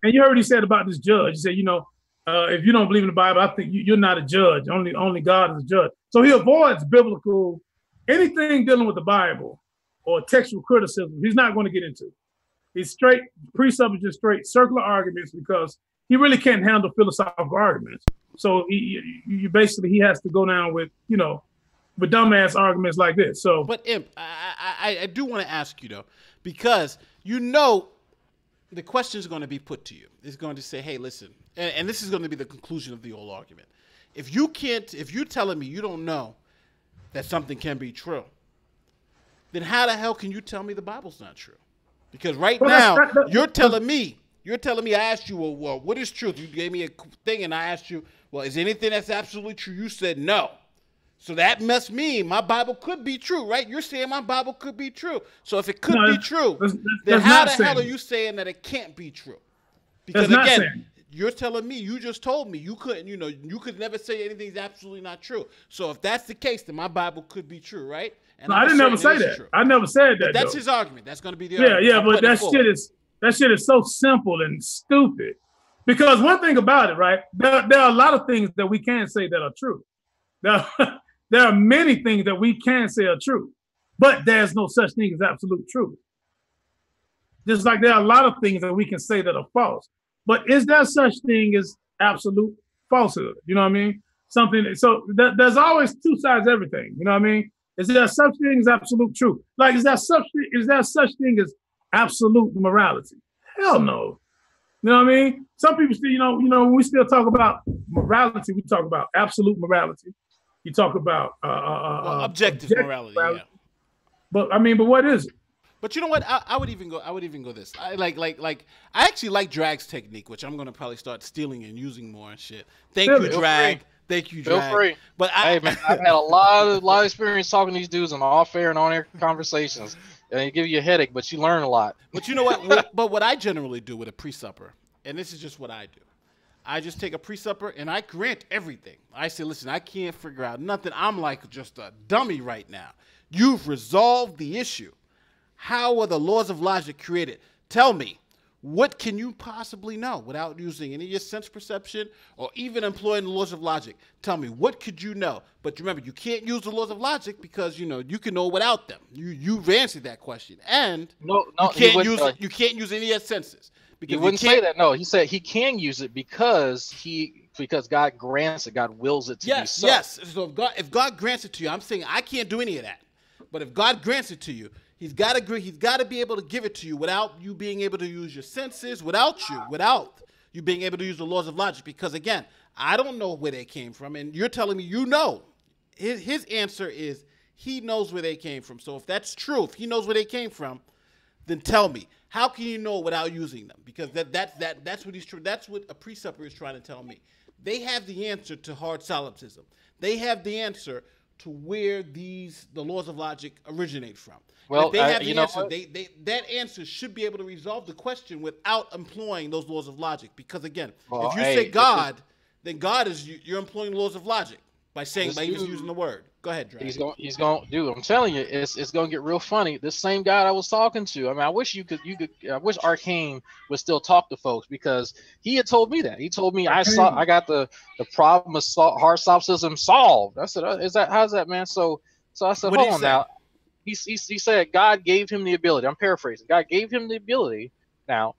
and you heard what he said about this judge. He said, if you don't believe in the Bible, I think you're not a judge. Only God is a judge. So he avoids biblical, anything dealing with the Bible or textual criticism, he's not going to get into. He's straight, precept is just straight circular arguments because he really can't handle philosophical arguments. So he basically has to go down with dumbass arguments like this. So, but Imp, I do want to ask you though, because the question is going to be put to you. It's going to say, hey, listen, and this is going to be the conclusion of the whole argument. If you're telling me you don't know that something can be true, then how the hell can you tell me the Bible's not true? Because you're telling me, I asked you, well, what is truth? You gave me a thing and I asked you, well, is anything that's absolutely true? You said no. So that must mean my Bible could be true, right? You're saying my Bible could be true. So if it could be true, then how the hell are you saying that it can't be true? Because again, you're telling me, you just told me you couldn't, you could never say anything's absolutely not true. So if that's the case, then my Bible could be true, right? And I didn't ever say that. True. I never said that. But that's his argument. That's going to be the argument. Yeah, but that shit is so simple and stupid. Because one thing about it, right? There are a lot of things that we can say that are true. There are many things that we can say are true, but there's no such thing as absolute truth. Just like there are a lot of things that we can say that are false, but is there such thing as absolute falsehood? You know what I mean? There's always two sides to everything. You know what I mean? Is there such thing as absolute truth? Like, is there such thing as absolute morality? Hell no. You know what I mean? Some people still, when we still talk about morality, we talk about absolute morality. You talk about objective morality. Yeah. But what is it? But you know what? I would even go this. I actually like Drag's technique, which I'm gonna probably start stealing and using more and shit. Thank you, Drag. Thank you, Drag. Feel free. But hey man, I've had a lot of experience talking to these dudes in off-air and on-air conversations. And it give you a headache, but you learn a lot. But you know what? But what I generally do with a pre-supper, and this is just what I do. I just take a pre-supper and I grant everything. I say, listen, I can't figure out nothing. I'm like just a dummy right now. You've resolved the issue. How are the laws of logic created? Tell me, what can you possibly know without using any of your sense perception or even employing the laws of logic? Tell me, what could you know? But remember, you can't use the laws of logic because, you can know without them. You've answered that question. And no, you can't use any of your senses. He wouldn't say that. No, he said he can use it because God grants it, God wills it to be so. Yes. So if God grants it to you, I'm saying I can't do any of that. But if God grants it to you, He's got to be able to give it to you without you being able to use your senses, without you being able to use the laws of logic. Because again, I don't know where they came from, and you're telling me you know. His answer is he knows where they came from. So if that's true, if he knows where they came from, then tell me, how can you know without using them? Because that's what he's true. That's what a pre-supper is trying to tell me. They have the answer to hard solipsism. They have the answer to where the laws of logic originate from. Well, if they have the answer, that answer should be able to resolve the question without employing those laws of logic. Because again, if you say God, then God is you're employing laws of logic by saying just using the word. Go ahead, Drake. He's going, dude. I'm telling you, it's going to get real funny. This same guy I was talking to. I mean, I wish I wish Arcane would still talk to folks because he had told me that. He told me I got the problem of hard solipsism solved. I said, how's that, man? So I said, hold on now. He said God gave him the ability. I'm paraphrasing. God gave him the ability now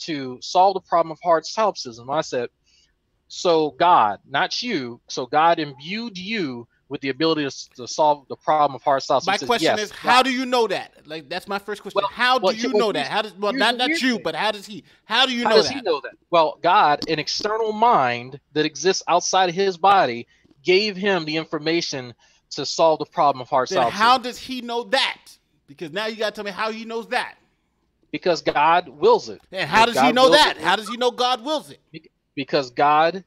to solve the problem of hard solipsism. I said, so God, not you. So God imbued you with the ability to solve the problem of hard solipsism. My question is, how do you know that? Like, that's my first question. How do you know that? How does not you, but how does he? How do you know that? How does he know that? Well, God, an external mind that exists outside of his body, gave him the information to solve the problem of hard solipsism. How does he know that? Because now you got to tell me how he knows that. Because God wills it. And how does he know that? How does he know God wills it? Because God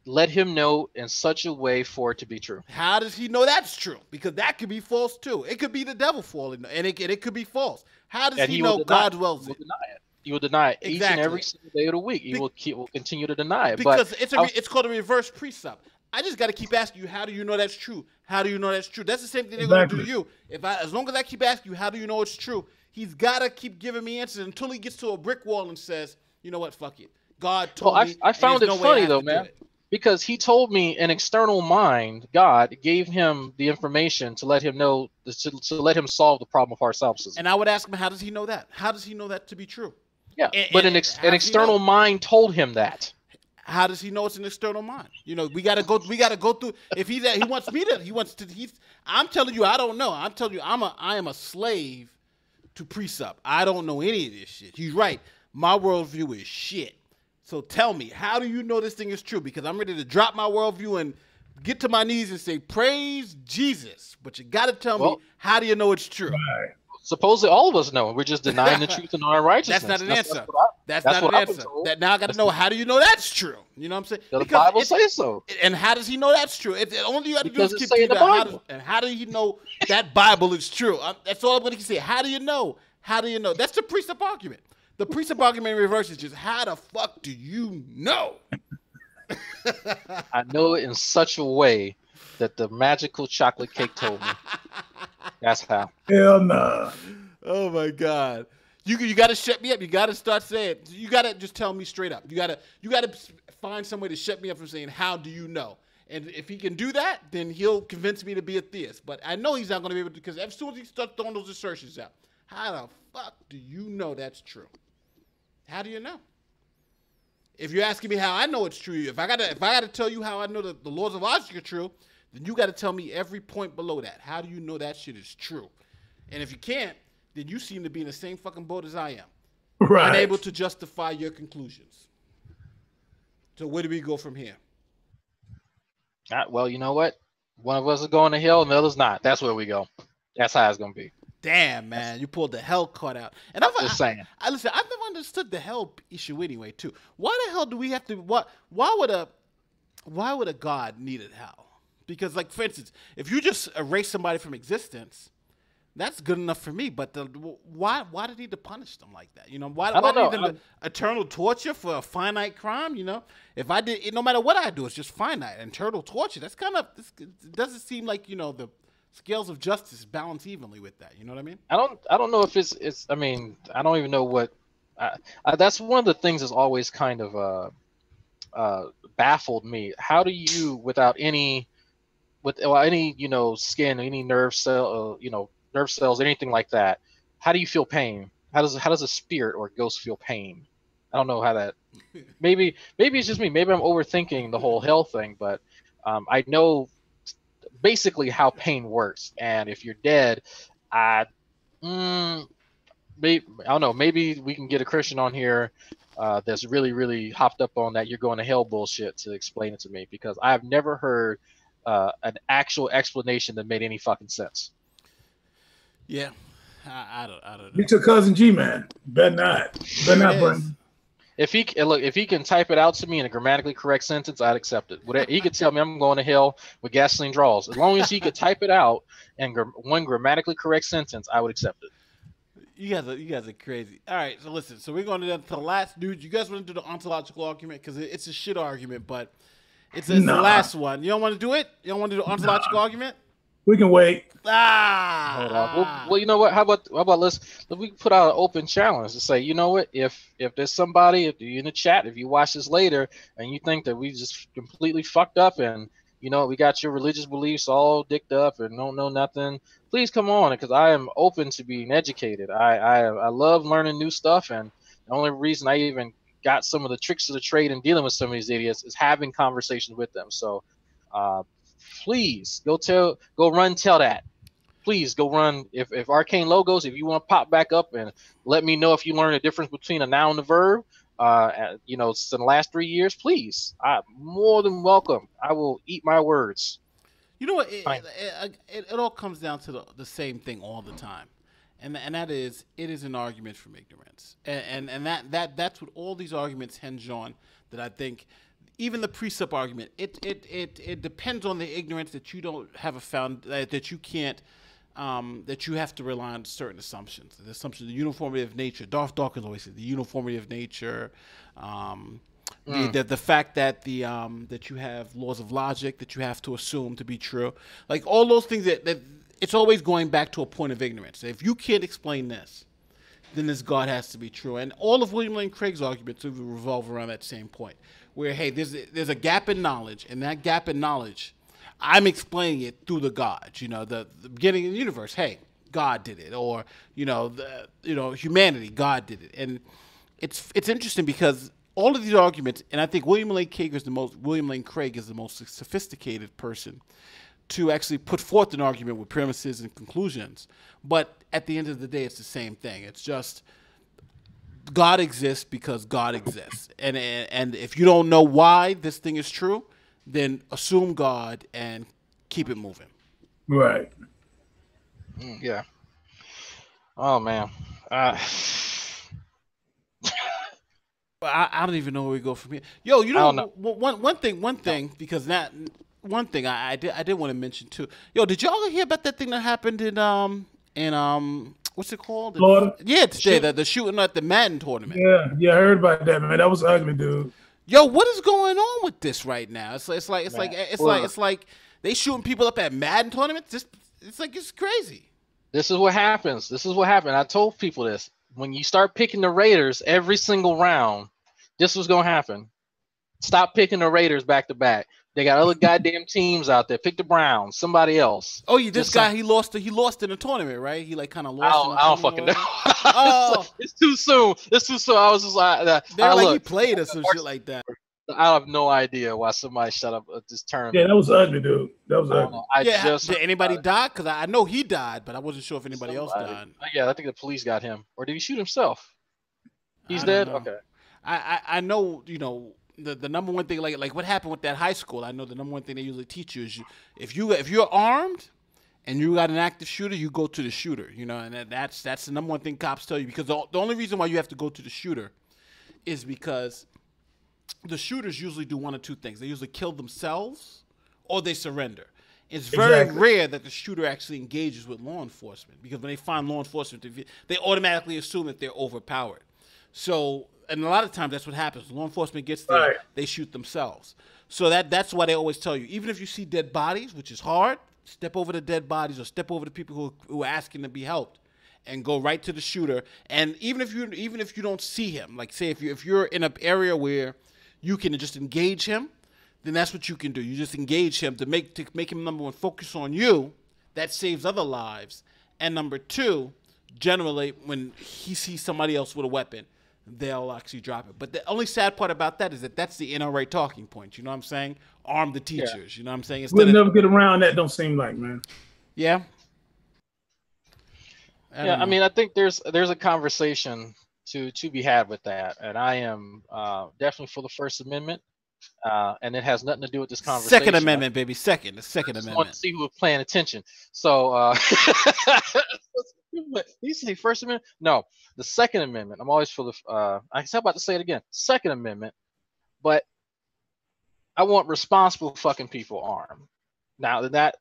let him know in such a way for it to be true. How does he know that's true? Because that could be false too. It could be the devil falling, and it could be false. How does he know God wills it? He will deny it each and every single day of the week. He will continue to deny it. Because it's called a reverse precept. I just got to keep asking you, how do you know that's true? How do you know that's true? That's the same thing they're going to do to you. As long as I keep asking you, how do you know it's true? He's got to keep giving me answers until he gets to a brick wall and says, you know what, fuck it. God told me. I found it funny though, man. Because he told me an external mind, God, gave him the information to let him know, to let him solve the problem of hard solipsism. And I would ask him, how does he know that? How does he know that to be true? Yeah, but an external mind told him that. How does he know it's an external mind? We gotta go through. If he wants me to, I'm telling you, I don't know. I'm telling you, I am a slave to precept. I don't know any of this shit. He's right. My worldview is shit. So tell me, how do you know this thing is true? Because I'm ready to drop my worldview and get to my knees and say, praise Jesus. But you got to tell me, how do you know it's true? Right. Supposedly all of us know. We're just denying the truth and our righteousness. That's not an answer. That's not an answer. Now I got to know, how do you know that's true? You know what I'm saying? The Bible says so. And how does he know that's true? Only you got to do is keep the Bible. And how do you know that Bible is true? That's all I'm going to say. How do you know? How do you know? That's the precept argument. The precept argument in reverse is just, how the fuck do you know? I know it in such a way that the magical chocolate cake told me. That's how. Hell no. Oh my God. You got to shut me up. You got to start saying. You got to just tell me straight up. You got to find some way to shut me up from saying, how do you know? And if he can do that, then he'll convince me to be a theist. But I know he's not going to be able to, because as soon as he starts throwing those assertions out, how the fuck do you know that's true? How do you know? If you're asking me how I know it's true, if I gotta tell you how I know that the laws of logic are true, then you gotta tell me every point below that. How do you know that shit is true? And if you can't, then you seem to be in the same fucking boat as I am. Right. Unable to justify your conclusions. So where do we go from here? Well, you know what? One of us is going to hell and the other's not. That's where we go. That's how it's gonna be. Damn, man, you pulled the hell card out. And I'm just saying. Listen, I've never understood the hell issue anyway, too. Why the hell do we have to? Why would a god need a hell? Because, like, for instance, if you just erase somebody from existence, that's good enough for me. But why do you need to punish them like that? You know, why do you need them to eternal torture for a finite crime? You know, if I did, no matter what I do, it's just finite. Eternal torture. That's kind of. It doesn't seem like, you know, the scales of justice balance evenly with that. You know what I mean? I don't know if it's. I mean, I don't even know what. That's one of the things that's always kind of baffled me. How do you, without any, you know, skin, any nerve cell, you know, nerve cells, anything like that, how do you feel pain? How does a spirit or a ghost feel pain? I don't know how that. Maybe it's just me. Maybe I'm overthinking the whole hell thing, but I know basically how pain works, and if you're dead, I don't know. Maybe we can get a Christian on here that's really hopped up on that you're going to hell bullshit to explain it to me, because I've never heard an actual explanation that made any fucking sense. Yeah, I don't know. It's your cousin G, man. Better not, Brandon. If he can type it out to me in a grammatically correct sentence, I'd accept it. He could tell me I'm going to hell with gasoline draws. As long as he could type it out in one grammatically correct sentence, I would accept it. You guys are crazy. All right, so listen. So we're going to the last dude. You guys want to do the ontological argument, because it's a shit argument, but it's the last one. You don't want to do it? You don't want to do the ontological argument? We can wait. Hold on. Well, you know what? How about we put out an open challenge to say, you know what? If there's somebody, if you're in the chat, if you watch this later and you think that we just completely fucked up and, you know, we got your religious beliefs all dicked up and don't know nothing, please come on, because I am open to being educated. I love learning new stuff, and the only reason I even got some of the tricks of the trade in dealing with some of these idiots is having conversations with them. So, please go tell that. Please go run. If Arcane Logos, if you want to pop back up and let me know if you learn the difference between a noun and a verb, you know, in the last 3 years, please. I'm more than welcome. I will eat my words. You know what? It all comes down to the same thing all the time, and that is, it is an argument from ignorance, and that's what all these arguments hinge on. That I think. Even the precept argument, it depends on the ignorance that you don't have that you can't, that you have to rely on certain assumptions. The assumption, the uniformity of nature. Darth Dawkins always said the uniformity of nature, the fact that that you have laws of logic that you have to assume to be true, like all those things that it's always going back to a point of ignorance. If you can't explain this, then this God has to be true. And all of William Lane Craig's arguments revolve around that same point. Where, hey, there's a gap in knowledge, and that gap in knowledge, I'm explaining it through the gods. You know, the beginning of the universe. Hey, God did it, or humanity, God did it, and it's interesting because all of these arguments, and I think William Lane Craig is the most sophisticated person to actually put forth an argument with premises and conclusions. But at the end of the day, it's the same thing. It's just, God exists because God exists. And if you don't know why this thing is true, then assume God and keep it moving. Right. Yeah. Oh, man. I don't even know where we go from here. Yo, you know, one thing, because that one thing I did want to mention too. Yo, did y'all hear about that thing that happened in what's it called? Florida? Yeah, today, the shooting at the Madden tournament. Yeah, I heard about that, man. That was ugly, dude. Yo, what is going on with this right now? It's like they shooting people up at Madden tournaments. It's crazy. This is what happens. I told people this. When you start picking the Raiders every single round, this was gonna happen. Stop picking the Raiders back to back. They got other goddamn teams out there. Pick the Browns, somebody else. Oh, this guy, he lost in the tournament, right? He kind of lost. I don't fucking know. Oh, it's too soon. I was just like, he played or some shit like that. I have no idea why somebody shut up at this tournament. Yeah, that was ugly, dude. That was ugly. Did anybody die? Because I know he died, but I wasn't sure if anybody else died. Yeah, I think the police got him. Or did he shoot himself? He's dead? Okay. I know, the number one thing, like what happened with that high school, I know the number one thing they usually teach you is if you're armed and you got an active shooter, you go to the shooter, you know, and that's the number one thing cops tell you, because the only reason why you have to go to the shooter is because the shooters usually do one of two things. They usually kill themselves or they surrender. It's very rare that the shooter actually engages with law enforcement, because when they find law enforcement, they automatically assume that they're overpowered. So, and a lot of times that's what happens. Law enforcement gets there, they shoot themselves. So that's why they always tell you, even if you see dead bodies, which is hard, step over the dead bodies or step over the people who are asking to be helped, and go right to the shooter. And even if you don't see him, like say if you're in an area where you can just engage him, then that's what you can do. You just engage him to make him, number one, focus on you. That saves other lives. And number two, generally when he sees somebody else with a weapon, they'll actually drop it. But the only sad part about that is that that's the NRA talking point. You know what I'm saying? Arm the teachers. You know what I'm saying? We'll never get around that. Don't seem like, man. Yeah. I mean, I think there's a conversation to be had with that, and I am definitely for the First Amendment, and it has nothing to do with this conversation. Second Amendment, baby. The Second Amendment. I want to see who was paying attention. So, you say First Amendment? No, the Second Amendment. I'm always for the. I'm about to say it again. Second Amendment, but I want responsible fucking people armed. Now that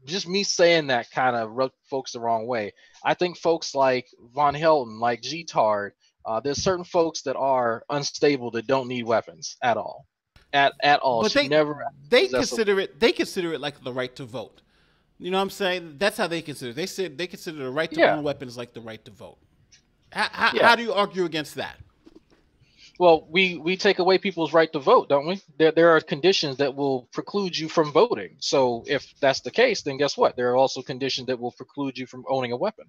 just me saying that kind of rubbed folks the wrong way. I think folks like Von Helton, like G-Tard, there's certain folks that are unstable that don't need weapons at all. At all. But they consider it like the right to vote. You know what I'm saying? That's how they consider it. They consider the right to own weapons like the right to vote. How do you argue against that? Well, we take away people's right to vote, don't we? There are conditions that will preclude you from voting. So if that's the case, then guess what? There are also conditions that will preclude you from owning a weapon.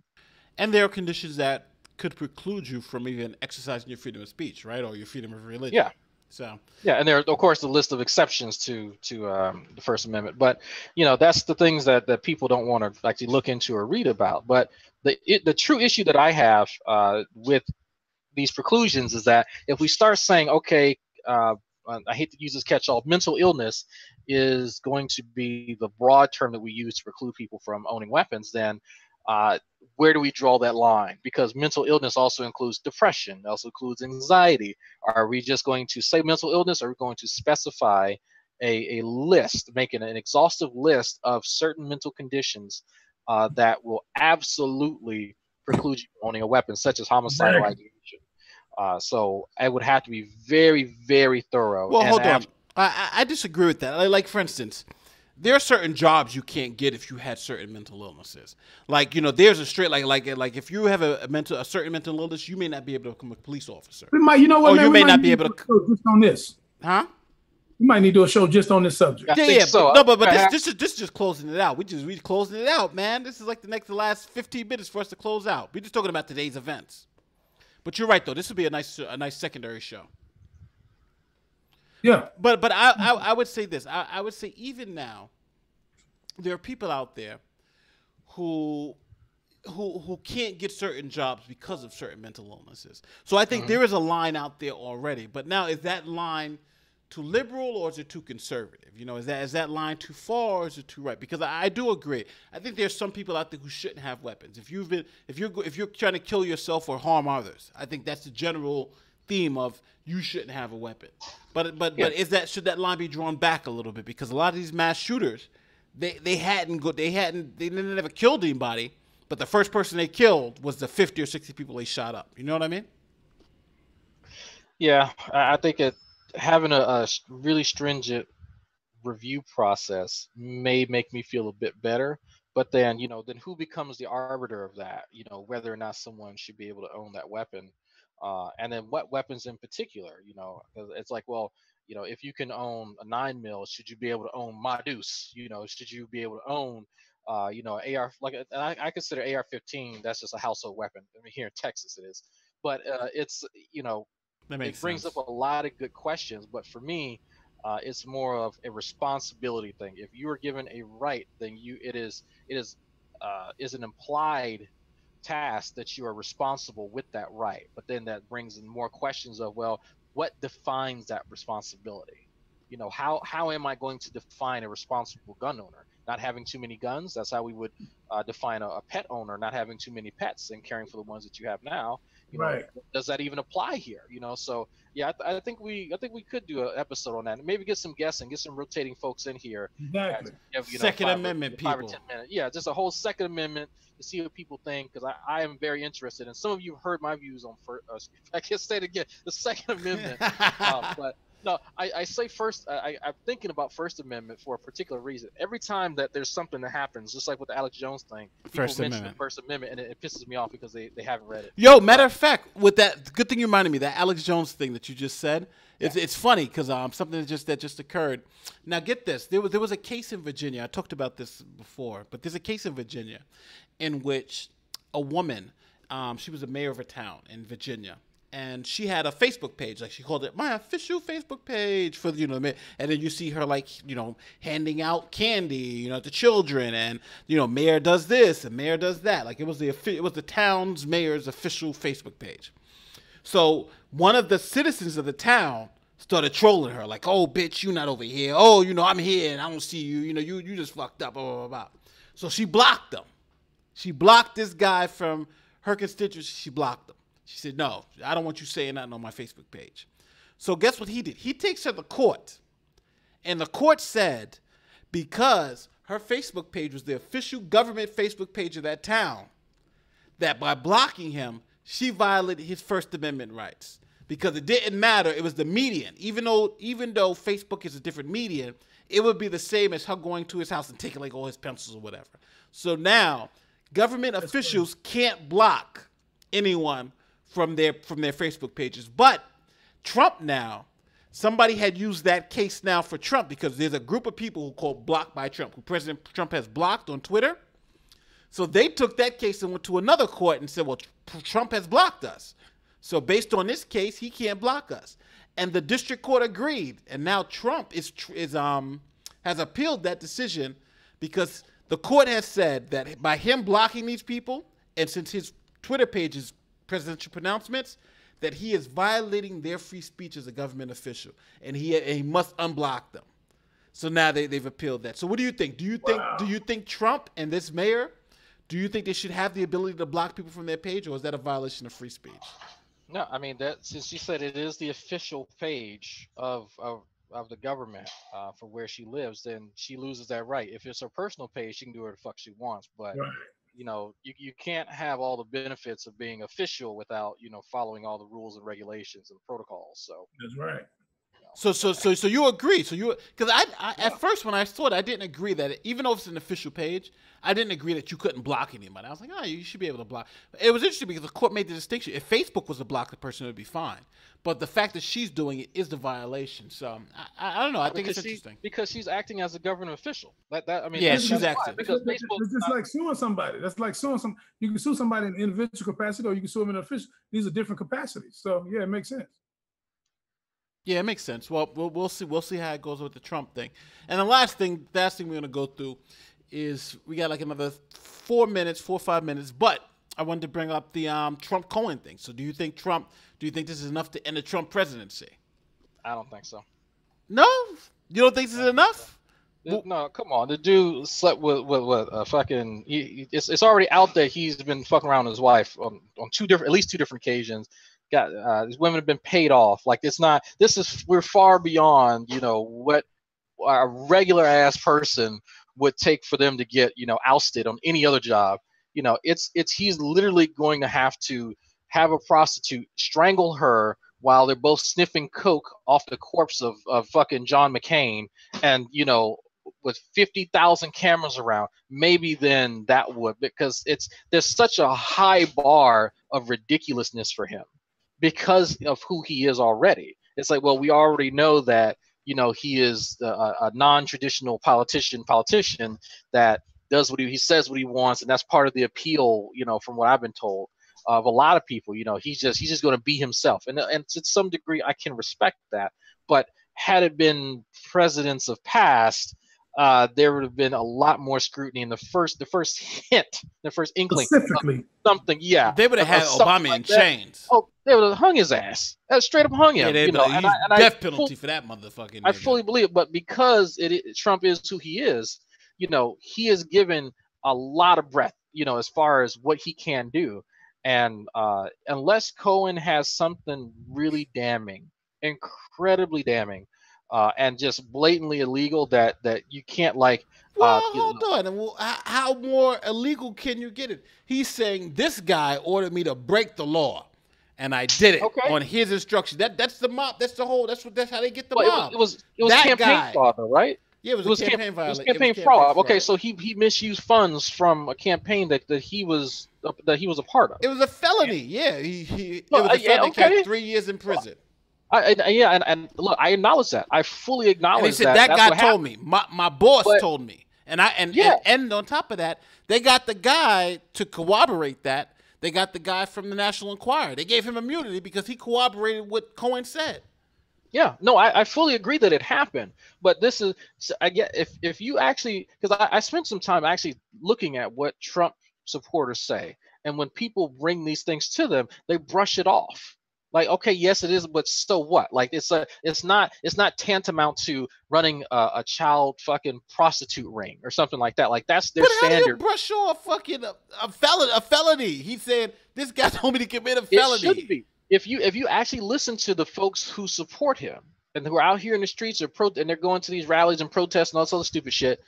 And there are conditions that could preclude you from even exercising your freedom of speech, right? Or your freedom of religion. Yeah. So and there are, of course, the list of exceptions to the First Amendment. But that's the things that people don't want to actually look into or read about. But the true issue that I have with these preclusions is that if we start saying, okay, I hate to use this catch-all, mental illness is going to be the broad term that we use to preclude people from owning weapons, then where do we draw that line? Because mental illness also includes depression, also includes anxiety. Are we just going to say mental illness, or are we going to specify a list, making an exhaustive list of certain mental conditions that will absolutely preclude you from owning a weapon, such as homicidal ideation? So I would have to be very, very thorough. Well, hold on. I disagree with that. Like, for instance, there are certain jobs you can't get if you had certain mental illnesses. Like, there's a straight like if you have a certain mental illness, you may not be able to become a police officer. We might, you may not be able to just on this. Huh? We might need to do a show just on this subject. Yeah. So. No, but this is just closing it out. We closing it out, man. This is like the last 15 minutes for us to close out. We're just talking about today's events. But you're right, though. This would be a nice secondary show. Yeah. But I would say this. I would say even now, there are people out there who can't get certain jobs because of certain mental illnesses. So I think there is a line out there already. But now, is that line too liberal or is it too conservative? Is that line too far or is it too right? Because I do agree. I think there's some people out there who shouldn't have weapons. If you're trying to kill yourself or harm others, I think that's the general theme of you shouldn't have a weapon. But should that line be drawn back a little bit? Because a lot of these mass shooters, they never killed anybody, but the first person they killed was the 50 or 60 people they shot up. You know what I mean? Yeah, I think having a really stringent review process may make me feel a bit better, but then then who becomes the arbiter of that, whether or not someone should be able to own that weapon, and then what weapons in particular, because it's like, well, if you can own a 9mm, should you be able to own my deuce? Should you be able to own AR, like I consider AR-15, that's just a household weapon. I mean, here in Texas it is, but it's it brings up a lot of good questions. But for me, it's more of a responsibility thing. If you are given a right, then it is an implied task that you are responsible with that right. But then that brings in more questions of, well, what defines that responsibility? How am I going to define a responsible gun owner? not having too many guns. That's how we would define a pet owner, not having too many pets and caring for the ones that you have now. You know, does that even apply here? You know, so yeah, I think we could do an episode on that, and maybe get some guests and get some rotating folks in here. Exactly. Second Amendment people. 5 or 10 minutes. Yeah, just a whole Second Amendment to see what people think, because I am very interested, and some of you have heard my views on I can't say it again, the Second Amendment, but. No, I say first. I'm thinking about First Amendment for a particular reason. Every time that there's something that happens, just like with the Alex Jones thing, people mention the First Amendment, and it pisses me off because they haven't read it. Yo, matter of fact, with that, good thing you reminded me, that Alex Jones thing that you just said. It's funny because something that just occurred. Now get this, there was a case in Virginia. I talked about this before, but there's a case in Virginia in which a woman, she was a mayor of a town in Virginia. And she had a Facebook page, like she called it my official Facebook page for, you know, and then you see her, like, you know, handing out candy, you know, to children, and, you know, mayor does this and mayor does that. Like it was the town's mayor's official Facebook page. So one of the citizens of the town started trolling her, like, oh, bitch, you not over here. Oh, you know, I'm here and I don't see you. You know, you just fucked up, blah, blah, blah, blah. So she blocked them. She blocked this guy from her constituency. She blocked him. She said, no, I don't want you saying nothing on my Facebook page. So guess what he did? He takes her to court. And the court said, because her Facebook page was the official government Facebook page of that town, that by blocking him, she violated his First Amendment rights. Because it didn't matter. It was the median. Even though Facebook is a different median, it would be the same as her going to his house and taking like all his pencils or whatever. So now government officials can't block anyone from their Facebook pages. But Trump now, somebody had used that case now for Trump, because there's a group of people who call blocked by Trump, who President Trump has blocked on Twitter. So they took that case and went to another court and said, well, Trump has blocked us. So based on this case, he can't block us. And the district court agreed. And now Trump has appealed that decision, because the court has said that by him blocking these people, and since his Twitter page is presidential pronouncements, that he is violating their free speech as a government official, and he must unblock them. So now they've appealed that. So what do you think? Do you think Trump and this mayor, do you think they should have the ability to block people from their page, or is that a violation of free speech? No, I mean, that since she said it is the official page of the government for where she lives, then she loses that right. If it's her personal page, she can do whatever the fuck she wants, but. Right. You know, you can't have all the benefits of being official without, you know, following all the rules and regulations and protocols. So that's right. You know. So you agree? So you, because I at first when I saw it, I didn't agree that even though it's an official page, I didn't agree that you couldn't block anybody. I was like, oh, you should be able to block. It was interesting because the court made the distinction. If Facebook was to block the person, it would be fine. But the fact that she's doing it is the violation. So I don't know. I think it's interesting because she's acting as a government official. I mean, yeah, she's acting. Because Facebook, it's just like suing somebody. That's like suing some. You can sue somebody in an individual capacity, or you can sue them in an official. These are different capacities. So yeah, it makes sense. Yeah, it makes sense. Well, we'll see. We'll see how it goes with the Trump thing. And the last thing we're gonna go through is we got like another 4 or 5 minutes, but I wanted to bring up the Trump Cohen thing. So do you think this is enough to end the Trump presidency? I don't think so. No? You don't think this is enough? No, come on. The dude slept with fucking. It's already out there. He's been fucking around with his wife on at least two different occasions. Got these women have been paid off. Like it's not. We're far beyond, you know, what a regular ass person would take for them to get, you know, ousted on any other job. You know, he's literally going to have a prostitute strangle her while they're both sniffing coke off the corpse of fucking John McCain, and, you know, with 50,000 cameras around, maybe then that would, because there's such a high bar of ridiculousness for him because of who he is already. It's like, well, we already know that, you know, he is a non-traditional politician that does what he says what he wants, and that's part of the appeal, you know, from what I've been told of a lot of people. You know, he's just going to be himself, and to some degree I can respect that. But had it been presidents of past, there would have been a lot more scrutiny in the first hint, the first inkling specifically something. Yeah, they would have had Obama in chains. Oh, they would have hung his ass. Straight up hung him. Yeah, you know, death penalty for that motherfucking. I fully believe it, but because Trump is who he is, he is given a lot of breadth, as far as what he can do. And unless Cohen has something really damning, incredibly damning, and just blatantly illegal that you can't Well, hold on. Well, how more illegal can you get it? He's saying this guy ordered me to break the law, and I did it on his instruction. That's the mob. That's how they get the mob. It was that campaign fraud, though, right? Yeah, it was campaign violation. It was campaign fraud. Okay, so he misused funds from a campaign that he was a part of. It was a felony. Yeah, it was a felony. Got 3 years in prison. And look, I acknowledge that. I fully acknowledge and he said, that guy told me. My boss told me. And on top of that, they got the guy to corroborate that. They got the guy from the National Enquirer. They gave him immunity because he corroborated what Cohen said. Yeah, no, I fully agree that it happened. But this is, I get, if you actually, because I spent some time actually looking at what Trump supporters say, and when people bring these things to them, they brush it off. Like, okay, yes, it is, but so what? Like, it's not tantamount to running a child fucking prostitute ring or something like that. Like, that's their standard. How do you brush off fucking a felony? He said this guy told me to commit a felony. It should be. If you actually listen to the folks who support him and who are out here in the streets and they're going to these rallies and protests and all this other stupid shit,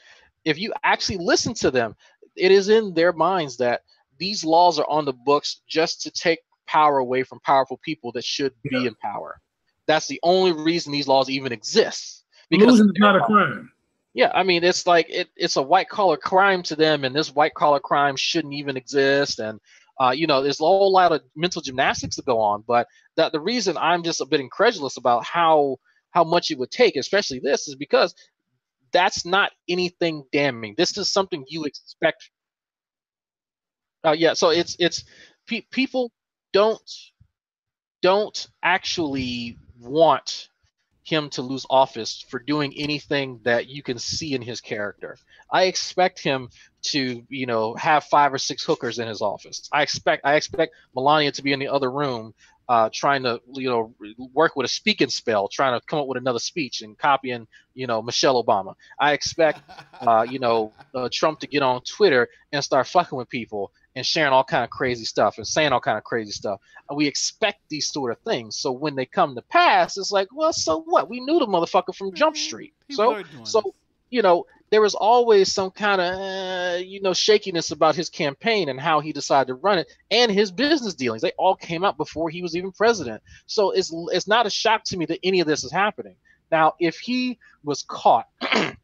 if you actually listen to them, it is in their minds that these laws are on the books just to take power away from powerful people that should be in power. That's the only reason these laws even exist. Because losing is not a crime. Yeah, I mean, it's like it's a white collar crime to them, and this white collar crime shouldn't even exist. And there's a whole lot of mental gymnastics that go on. But the reason I'm just a bit incredulous about how much it would take, especially this, is because that's not anything damning. This is something you expect. So it's people don't actually want him to lose office for doing anything that you can see in his character. I expect him to, have 5 or 6 hookers in his office. I expect Melania to be in the other room, trying to, work with a speaking spell, trying to come up with another speech and copying, Michelle Obama. I expect, Trump to get on Twitter and start fucking with people and sharing all kind of crazy stuff and saying all kind of crazy stuff. And we expect these sort of things. So when they come to pass, it's like, well, so what? We knew the motherfucker from Jump Street. So there was always some kind of, shakiness about his campaign and how he decided to run it, and his business dealings. They all came out before he was even president. So it's not a shock to me that any of this is happening. Now, if he was caught, and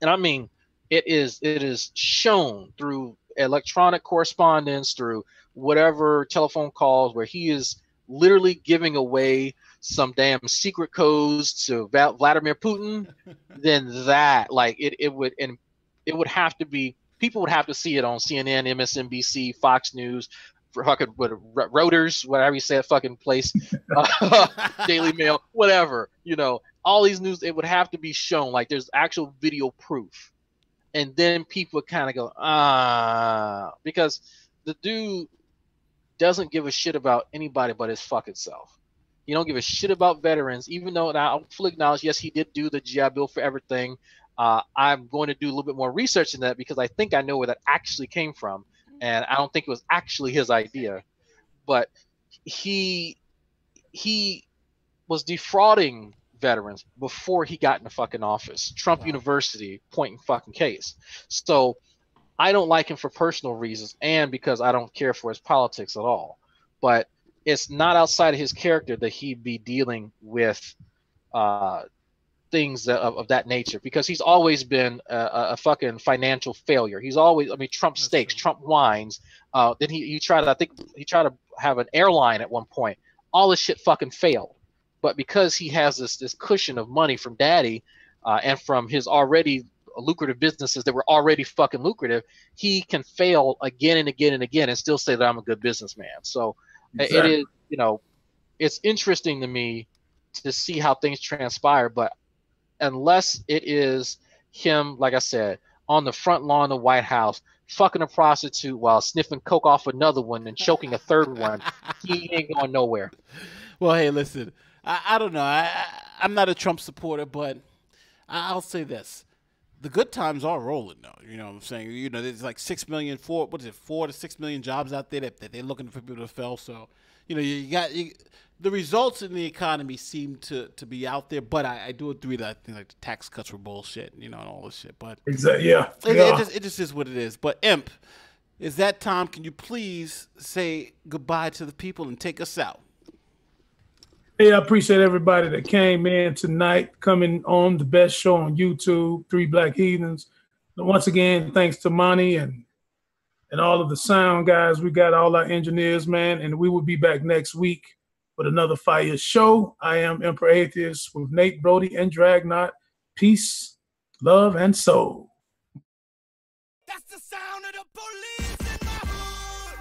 I mean, it is shown through electronic correspondence, through whatever telephone calls, where he is literally giving away some damn secret codes to Vladimir Putin, then that, like, it would have to be, people would have to see it on CNN, MSNBC, Fox News, for fucking Reuters, whatever you say, that fucking place, Daily Mail, whatever, all these news, it would have to be shown, like there's actual video proof. And then people would kind of go, because the dude doesn't give a shit about anybody but his fucking self. He don't give a shit about veterans, even though, and I'll fully acknowledge, yes, he did do the GI Bill for everything. I'm going to do a little bit more research in that because I think I know where that actually came from. And I don't think it was actually his idea. But he was defrauding veterans before he got in the fucking office. Trump University, point in fucking case. So I don't like him for personal reasons and because I don't care for his politics at all. But it's not outside of his character that he'd be dealing with things of that nature, because he's always been a fucking financial failure. He's always, Trump steaks, Trump wines. Then he tried to have an airline at one point. All this shit fucking failed. But because he has this cushion of money from daddy and from his already lucrative businesses that were already fucking lucrative, he can fail again and again and again and still say that I'm a good businessman. So exactly. It is, it's interesting to me to see how things transpire. But unless it is him, like I said, on the front lawn of the White House, fucking a prostitute while sniffing coke off another one and choking a third one, he ain't going nowhere. Well, hey, listen. I don't know. I'm not a Trump supporter, but I'll say this. the good times are rolling though. You know what I'm saying? You know, there's like 4 to 6 million jobs out there that they're looking for people to fill. So, you know, the results in the economy seem to be out there. But I do agree that I think like the tax cuts were bullshit, you know, and all this shit. But exactly, yeah. It just is what it is. But Imp, is that time? Can you please say goodbye to the people and take us out? Hey, I appreciate everybody that came in tonight, coming on the best show on YouTube, Three Black Heathens. And once again, thanks to Monty and all of the sound guys. We got all our engineers, man, and we will be back next week with another fire show. I am Emperor Atheist with Nate, Brody, and Dragnot. Peace, love, and soul. That's the sound of the police in my hood.